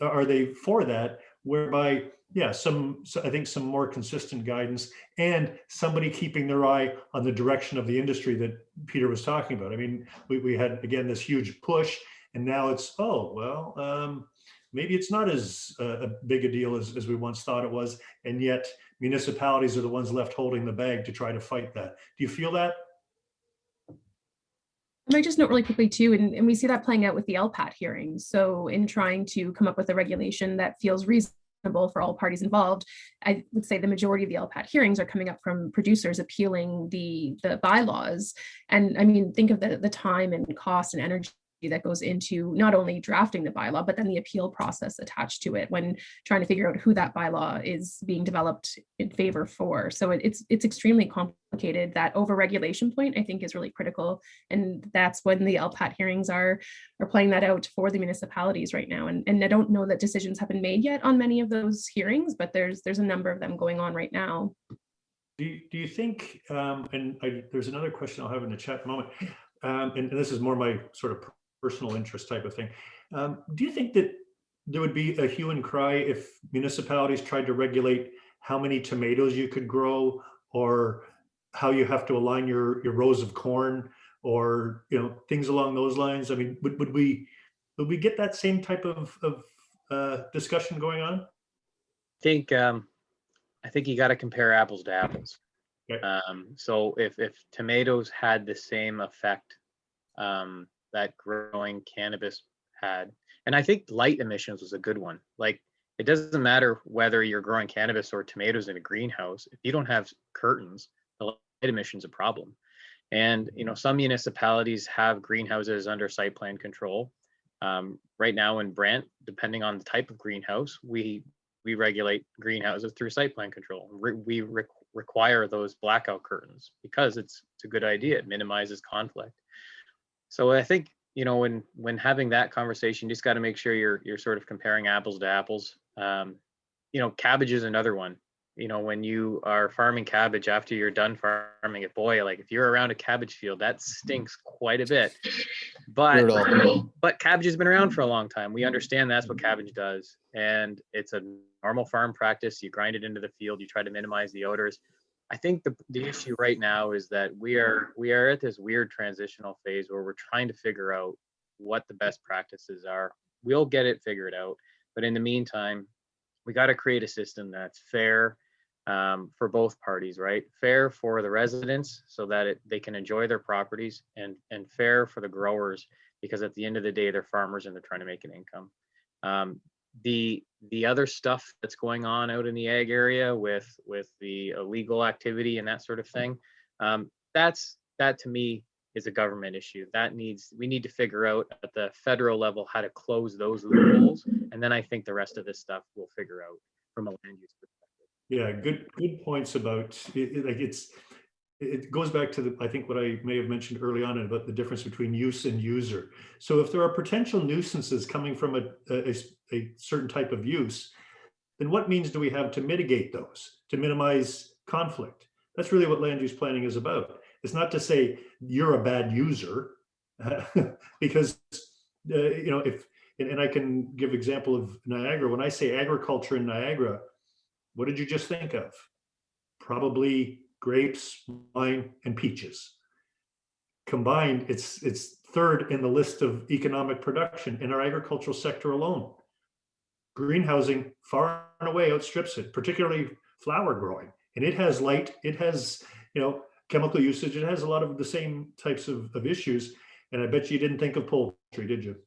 are they for that? Whereby, yeah, I think some more consistent guidance and somebody keeping their eye on the direction of the industry that Peter was talking about. I mean, we had again this huge push, and now it's maybe it's not as big a deal as we once thought it was, and yet municipalities are the ones left holding the bag to try to fight that. Do you feel that? I might just note really quickly too, and we see that playing out with the LPAT hearings. So in trying to come up with a regulation that feels reasonable for all parties involved, I would say the majority of the LPAT hearings are coming up from producers appealing the bylaws. And I mean, think of the time and cost and energy that goes into not only drafting the bylaw, but then the appeal process attached to it when trying to figure out who that bylaw is being developed in favor for. So it's extremely complicated. That overregulation point, I think, is really critical. And that's when the LPAT hearings are playing that out for the municipalities right now. And I don't know that decisions have been made yet on many of those hearings, but there's a number of them going on right now. Do you think, there's another question I'll have in the chat in a moment, and this is more my sort of personal interest type of thing. Do you think that there would be a hue and cry if municipalities tried to regulate how many tomatoes you could grow, or how you have to align your rows of corn, or things along those lines? I mean, would we get that same type of discussion going on? I think you got to compare apples to apples. Okay. So if tomatoes had the same effect that growing cannabis had, and I think light emissions was a good one. Like, it doesn't matter whether you're growing cannabis or tomatoes in a greenhouse. If you don't have curtains, the light emission's a problem. And some municipalities have greenhouses under site plan control. Right now in Brant, depending on the type of greenhouse, we regulate greenhouses through site plan control. We require those blackout curtains because it's a good idea. It minimizes conflict. So I think, when having that conversation, you just got to make sure you're sort of comparing apples to apples. Cabbage is another one. When you are farming cabbage after you're done farming it, boy, like if you're around a cabbage field, that stinks quite a bit. But cabbage has been around for a long time. We understand that's what cabbage does. And it's a normal farm practice. You grind it into the field, you try to minimize the odors. I think the issue right now is that we are at this weird transitional phase where we're trying to figure out what the best practices are. We'll get it figured out. But in the meantime, we got to create a system that's fair for both parties, right? Fair for the residents so that they can enjoy their properties, and fair for the growers, because at the end of the day, they're farmers and they're trying to make an income. The other stuff that's going on out in the ag area with the illegal activity and that sort of thing, that to me is a government issue. We need to figure out at the federal level how to close those loopholes, and then I think the rest of this stuff we'll figure out from a land use perspective. Yeah, good points about it. It goes back to I think what I may have mentioned early on about the difference between use and user. So if there are potential nuisances coming from a certain type of use, then what means do we have to mitigate those, to minimize conflict? That's really what land use planning is about. It's not to say you're a bad user, because and I can give example of Niagara. When I say agriculture in Niagara, what did you just think of? Probably grapes, wine, and peaches. Combined, it's third in the list of economic production in our agricultural sector alone. Greenhousing far and away outstrips it, particularly flower growing. And it has light, it has chemical usage, it has a lot of the same types of issues. And I bet you didn't think of poultry, did you?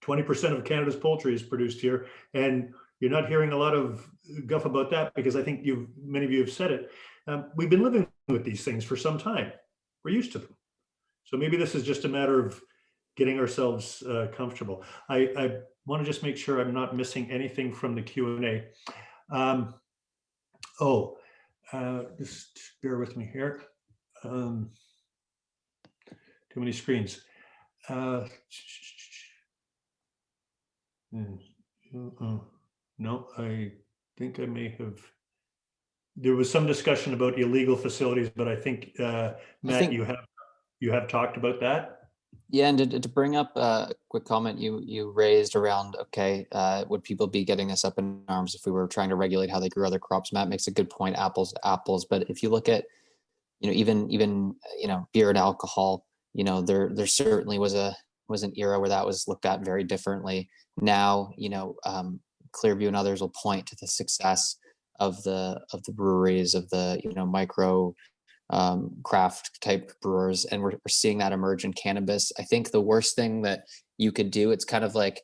20% of Canada's poultry is produced here. And you're not hearing a lot of guff about that, because I think many of you have said it. We've been living with these things for some time. We're used to them. So maybe this is just a matter of getting ourselves comfortable. I want to just make sure I'm not missing anything from the Q&A. Just bear with me here. Too many screens. No, I think I may have. There was some discussion about illegal facilities, but I think Matt, you have talked about that. Yeah, and to bring up a quick comment you raised around, okay, would people be getting us up in arms if we were trying to regulate how they grew other crops? Matt makes a good point, apples to apples. But if you look at, even beer and alcohol, there certainly was an era where that was looked at very differently. Now, Clearview and others will point to the success of the breweries, of the micro craft type brewers, and we're seeing that emerge in cannabis. I think the worst thing that you could do, it's kind of like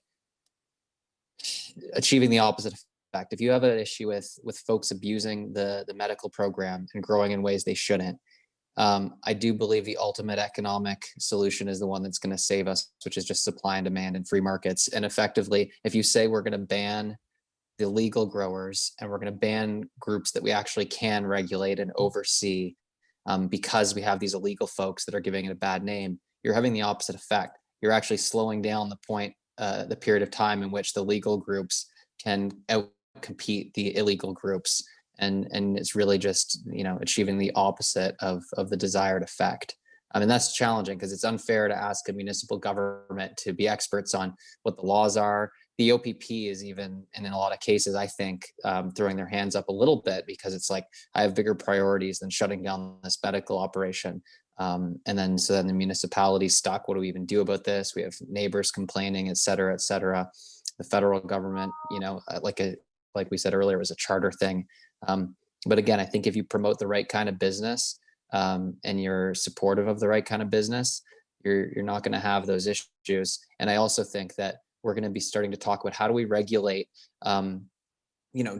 achieving the opposite effect. If you have an issue with folks abusing the medical program and growing in ways they shouldn't, I do believe the ultimate economic solution is the one that's going to save us, which is just supply and demand and free markets. And effectively, if you say we're going to ban the legal growers and we're going to ban groups that we actually can regulate and oversee, because we have these illegal folks that are giving it a bad name, you're having the opposite effect. You're actually slowing down the period of time in which the legal groups can outcompete the illegal groups. And it's really just, achieving the opposite of the desired effect. I mean, that's challenging because it's unfair to ask a municipal government to be experts on what the laws are. The OPP is even, and in a lot of cases, I think, throwing their hands up a little bit because it's like, I have bigger priorities than shutting down this medical operation. So then the municipality's stuck. What do we even do about this? We have neighbors complaining, et cetera, et cetera. The federal government, like we said earlier, was a charter thing. But again, I think if you promote the right kind of business, and you're supportive of the right kind of business, you're not going to have those issues. And I also think that we're going to be starting to talk about how do we regulate,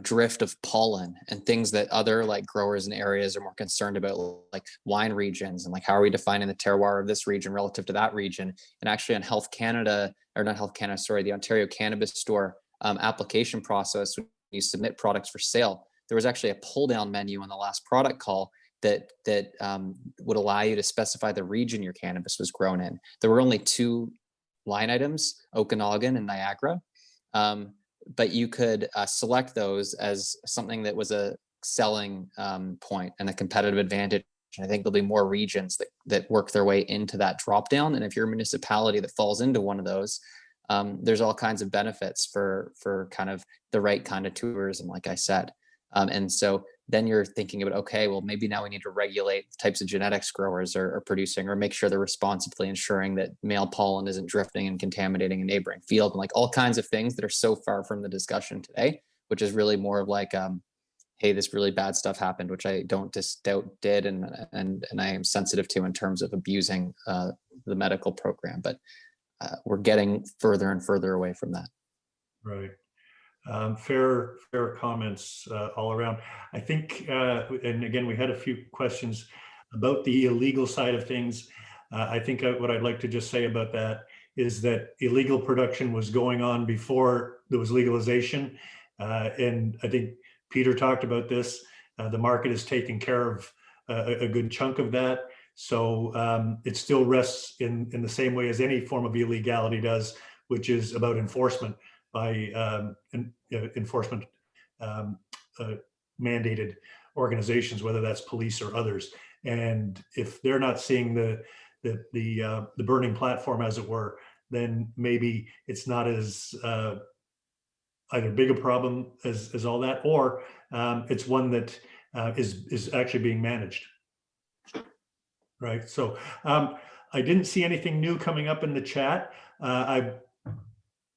drift of pollen and things that other like growers in areas are more concerned about, like wine regions, and like how are we defining the terroir of this region relative to that region. And actually on the Ontario Cannabis Store application process, when you submit products for sale, there was actually a pull down menu on the last product call that would allow you to specify the region your cannabis was grown in. There were only two line items, Okanagan and Niagara, but you could select those as something that was a selling point and a competitive advantage. And I think there'll be more regions that work their way into that drop down. And if you're a municipality that falls into one of those, there's all kinds of benefits for kind of the right kind of tourism, like I said. And so then you're thinking about, okay, well, maybe now we need to regulate the types of genetics growers are producing, or make sure they're responsibly ensuring that male pollen isn't drifting and contaminating a neighboring field, and like all kinds of things that are so far from the discussion today, which is really more of like, hey, this really bad stuff happened, which I don't doubt did, and I am sensitive to in terms of abusing the medical program. But we're getting further and further away from that. Right. Fair comments all around. I think, and again, we had a few questions about the illegal side of things. I think what I'd like to just say about that is that illegal production was going on before there was legalization. And I think Peter talked about this. The market is taking care of a good chunk of that. So it still rests in the same way as any form of illegality does, which is about enforcement by enforcement mandated organizations, whether that's police or others. And if they're not seeing the burning platform, as it were, then maybe it's not as either big a problem as all that, or it's one that is actually being managed. Right. So I didn't see anything new coming up in the chat. I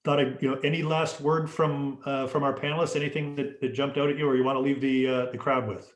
thought any last word from our panelists, anything that jumped out at you, or you want to leave the crowd with?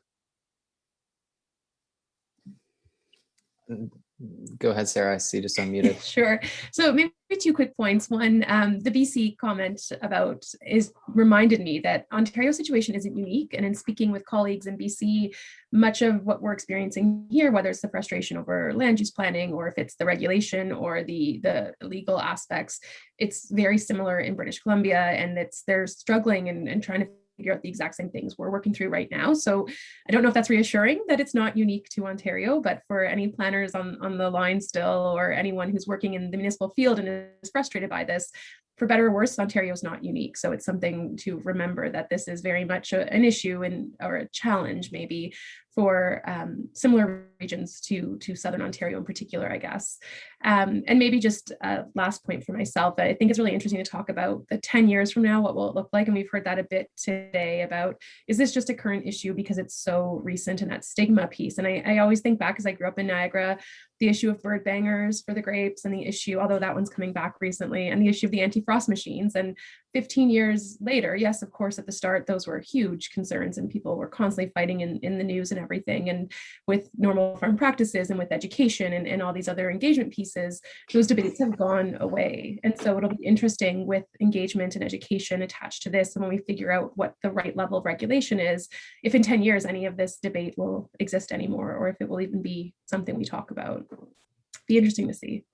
Go ahead, Sarah. I see you just unmuted. Sure. So maybe two quick points. One, the BC comment about is reminded me that Ontario's situation isn't unique. And in speaking with colleagues in BC, much of what we're experiencing here, whether it's the frustration over land use planning, or if it's the regulation or the legal aspects, it's very similar in British Columbia, and they're struggling and trying to figure out the exact same things we're working through right now. So I don't know if that's reassuring that it's not unique to Ontario, but for any planners on the line still, or anyone who's working in the municipal field and is frustrated by this, for better or worse, Ontario is not unique. So it's something to remember that this is very much an issue or a challenge maybe for similar regions to Southern Ontario in particular, I guess. And maybe just a last point for myself, I think it's really interesting to talk about the 10 years from now, what will it look like? And we've heard that a bit today about, is this just a current issue because it's so recent, and that stigma piece? And I always think back, as I grew up in Niagara, the issue of bird bangers for the grapes, and the issue, although that one's coming back recently, and the issue of the anti-frost machines. And 15 years later, yes, of course, at the start, those were huge concerns, and people were constantly fighting in the news and everything. And with normal farm practices and with education and all these other engagement pieces, those debates have gone away. And so it'll be interesting with engagement and education attached to this. And when we figure out what the right level of regulation is, if in 10 years any of this debate will exist anymore, or if it will even be something we talk about. Be interesting to see.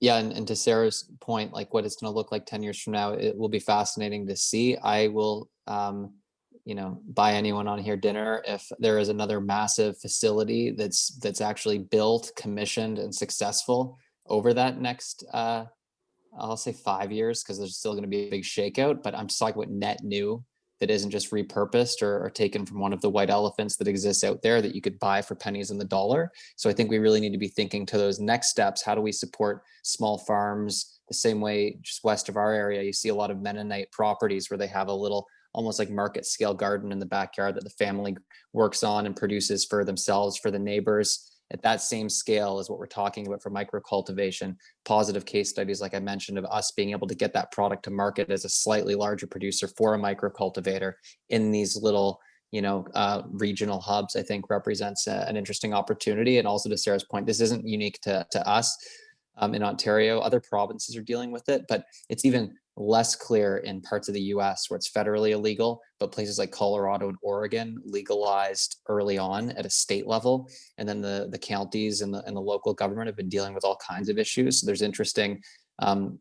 Yeah, and to Sarah's point, like what it's going to look like 10 years from now, it will be fascinating to see. I will, buy anyone on here dinner if there is another massive facility that's actually built, commissioned, and successful over that next, I'll say 5 years, because there's still going to be a big shakeout. But I'm just talking about net new that isn't just repurposed or taken from one of the white elephants that exists out there that you could buy for pennies on the dollar. So I think we really need to be thinking to those next steps. How do we support small farms the same way just west of our area? You see a lot of Mennonite properties where they have a little almost like market scale garden in the backyard that the family works on and produces for themselves, for the neighbors. At that same scale as what we're talking about for micro cultivation, positive case studies, like I mentioned, of us being able to get that product to market as a slightly larger producer for a micro cultivator in these little, regional hubs, I think represents an interesting opportunity. And also to Sarah's point, this isn't unique to us in Ontario. Other provinces are dealing with it, but it's even less clear in parts of the US where it's federally illegal, but places like Colorado and Oregon legalized early on at a state level. And then the counties and the local government have been dealing with all kinds of issues. So there's interesting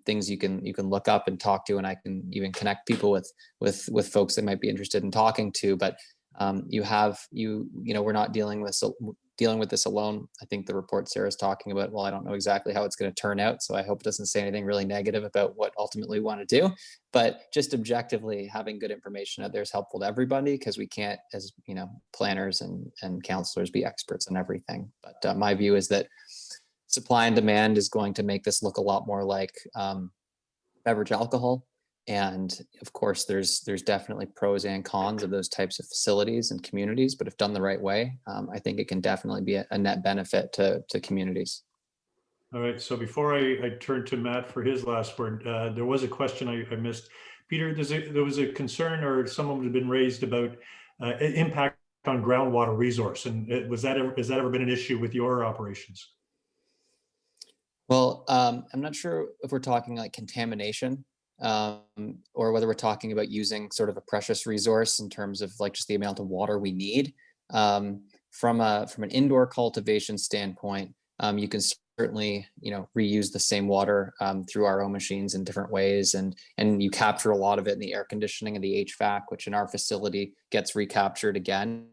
things you can look up and talk to, and I can even connect people with folks that might be interested in talking to. But we're not dealing with this alone. I think the report Sarah's talking about, well, I don't know exactly how it's going to turn out, so I hope it doesn't say anything really negative about what ultimately we want to do. But just objectively, having good information out there is helpful to everybody, because we can't, as planners and counselors, be experts on everything. But my view is that supply and demand is going to make this look a lot more like beverage alcohol. And of course, there's definitely pros and cons of those types of facilities and communities, but if done the right way, I think it can definitely be a net benefit to communities. All right, so before I turn to Matt for his last word, there was a question I missed. Peter, there was a concern, or someone had been raised about impact on groundwater resource, and has that ever been an issue with your operations? Well, I'm not sure if we're talking like contamination, or whether we're talking about using sort of a precious resource in terms of like just the amount of water we need. From an indoor cultivation standpoint, you can certainly reuse the same water through our own machines in different ways, and you capture a lot of it in the air conditioning and the HVAC, which in our facility gets recaptured again.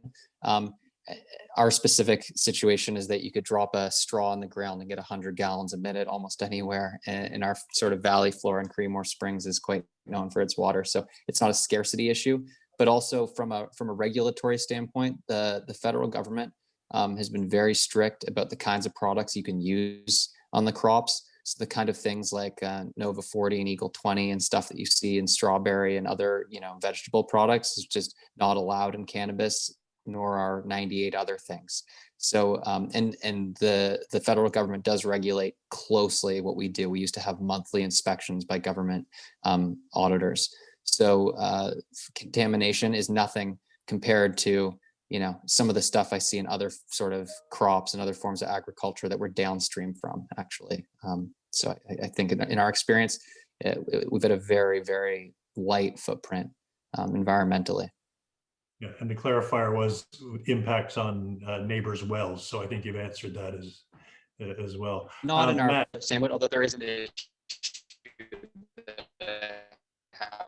Our specific situation is that you could drop a straw on the ground and get 100 gallons a minute almost anywhere. And our sort of valley floor in Creemore Springs is quite known for its water. So it's not a scarcity issue, but also from a regulatory standpoint, the federal government has been very strict about the kinds of products you can use on the crops. So the kind of things like Nova 40 and Eagle 20 and stuff that you see in strawberry and other, vegetable products is just not allowed in cannabis, nor are 98 other things. So, and the federal government does regulate closely what we do. We used to have monthly inspections by government auditors. So contamination is nothing compared to some of the stuff I see in other sort of crops and other forms of agriculture that we're downstream from, actually. So I think in our experience, we've had a very, very light footprint environmentally. Yeah, and the clarifier was impacts on neighbors' wells. So I think you've answered that as well. Not in our Matt, sandwich, although there is an issue that I have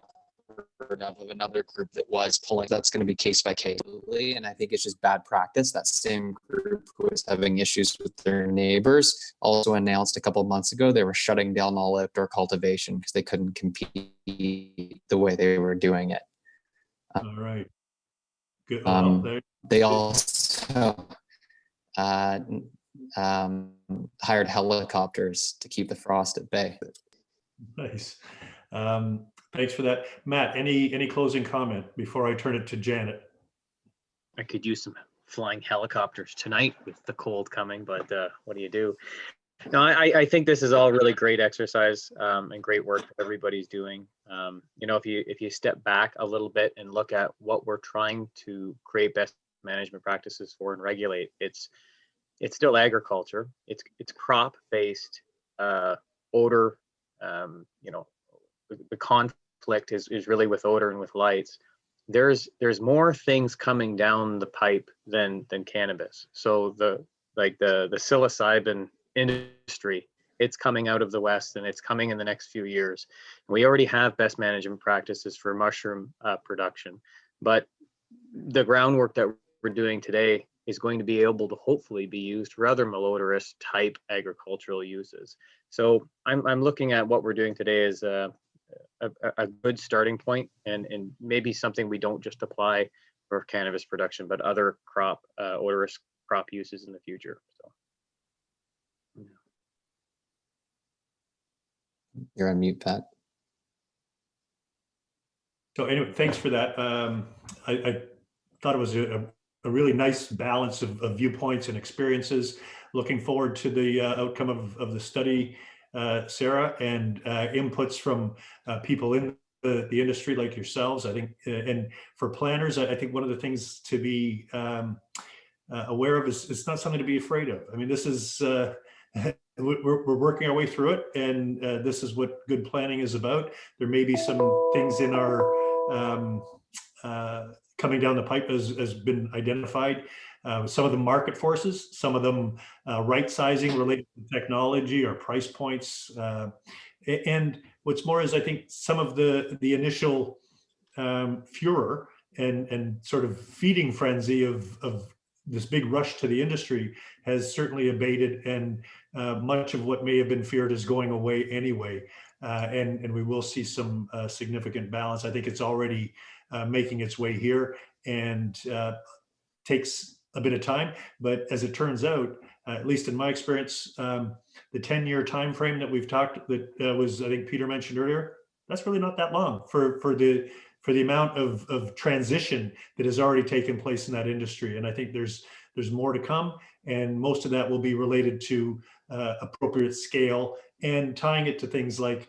heard of another group that was pulling. That's going to be case by case, and I think it's just bad practice. That same group who was having issues with their neighbors also announced a couple of months ago they were shutting down all outdoor cultivation because they couldn't compete the way they were doing it. all right. Good. Well, They also hired helicopters to keep the frost at bay. nice. Thanks for that. Matt, any closing comment before I turn it to Janet? I could use some flying helicopters tonight with the cold coming, but what do you do? No, I think this is all really great exercise and great work that everybody's doing. If you step back a little bit and look at what we're trying to create best management practices for and regulate, it's still agriculture. It's crop based odor. The conflict is really with odor and with lights. There's more things coming down the pipe than cannabis. So the psilocybin industry, it's coming out of the West and it's coming in the next few years. We already have best management practices for mushroom production, but the groundwork that we're doing today is going to be able to hopefully be used for other malodorous type agricultural uses. So I'm looking at what we're doing today as a good starting point, and maybe something we don't just apply for cannabis production, but other crop odorous crop uses in the future. So. You're on mute, Pat. So anyway, thanks for that. I thought it was a really nice balance of viewpoints and experiences. Looking forward to the outcome of the study, Sarah, and inputs from people in the industry like yourselves. I think, and for planners, I think one of the things to be aware of is it's not something to be afraid of. I mean, this is we're working our way through it, and this is what good planning is about. There may be some things in our coming down the pipe has been identified. Some of the market forces, some of them right sizing related to technology or price points. And what's more is I think some of the initial furor and sort of feeding frenzy of this big rush to the industry has certainly abated, and much of what may have been feared is going away anyway. And we will see some significant balance. I think it's already making its way here, and takes a bit of time. But as it turns out, at least in my experience, the 10-year time frame that we've talked, that was, I think Peter mentioned earlier, that's really not that long for the amount of transition that has already taken place in that industry. And I think there's more to come, and most of that will be related to appropriate scale and tying it to things like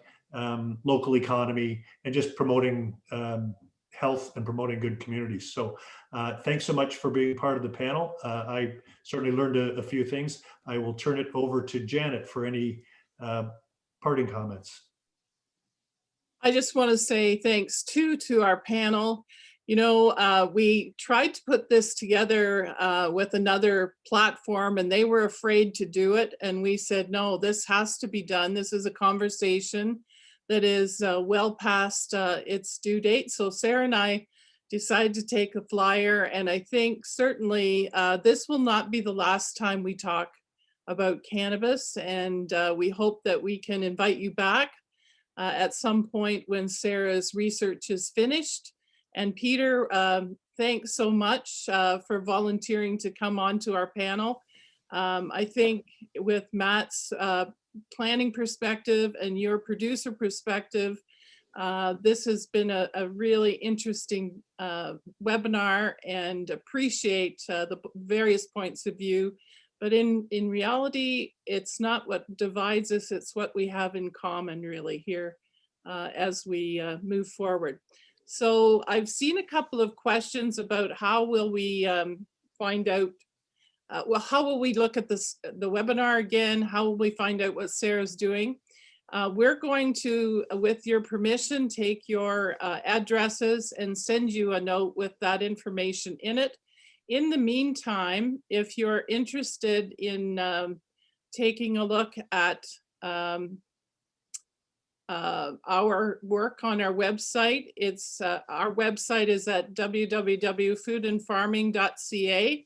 local economy and just promoting health and promoting good communities. So thanks so much for being part of the panel. I certainly learned a few things. I will turn it over to Janet for any parting comments. I just want to say thanks to our panel. We tried to put this together with another platform, and they were afraid to do it. And we said, no, this has to be done. This is a conversation that is well past its due date. So Sarah and I decided to take a flyer, and I think certainly this will not be the last time we talk about cannabis. And we hope that we can invite you back at some point when Sarah's research is finished. And Peter, thanks so much for volunteering to come on to our panel. I think with Matt's planning perspective and your producer perspective, this has been a really interesting webinar, and appreciate the various points of view. But in reality, it's not what divides us, it's what we have in common really here as we move forward. So I've seen a couple of questions about how will we find out, well, how will we look at this, the webinar again? How will we find out what Sarah's doing? We're going to, with your permission, take your addresses and send you a note with that information in it. In the meantime, if you're interested in taking a look at our work on our website, it's our website is at www.foodandfarming.ca,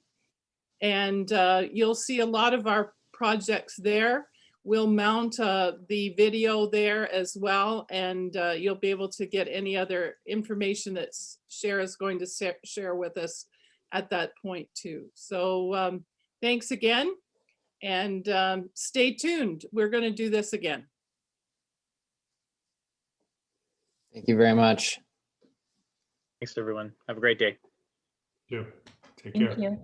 and you'll see a lot of our projects there. We'll mount the video there as well, and you'll be able to get any other information that Shara's going to share with us at that point too. So thanks again, and stay tuned. We're going to do this again. Thank you very much. Thanks, everyone. Have a great day. Take care. Thank you.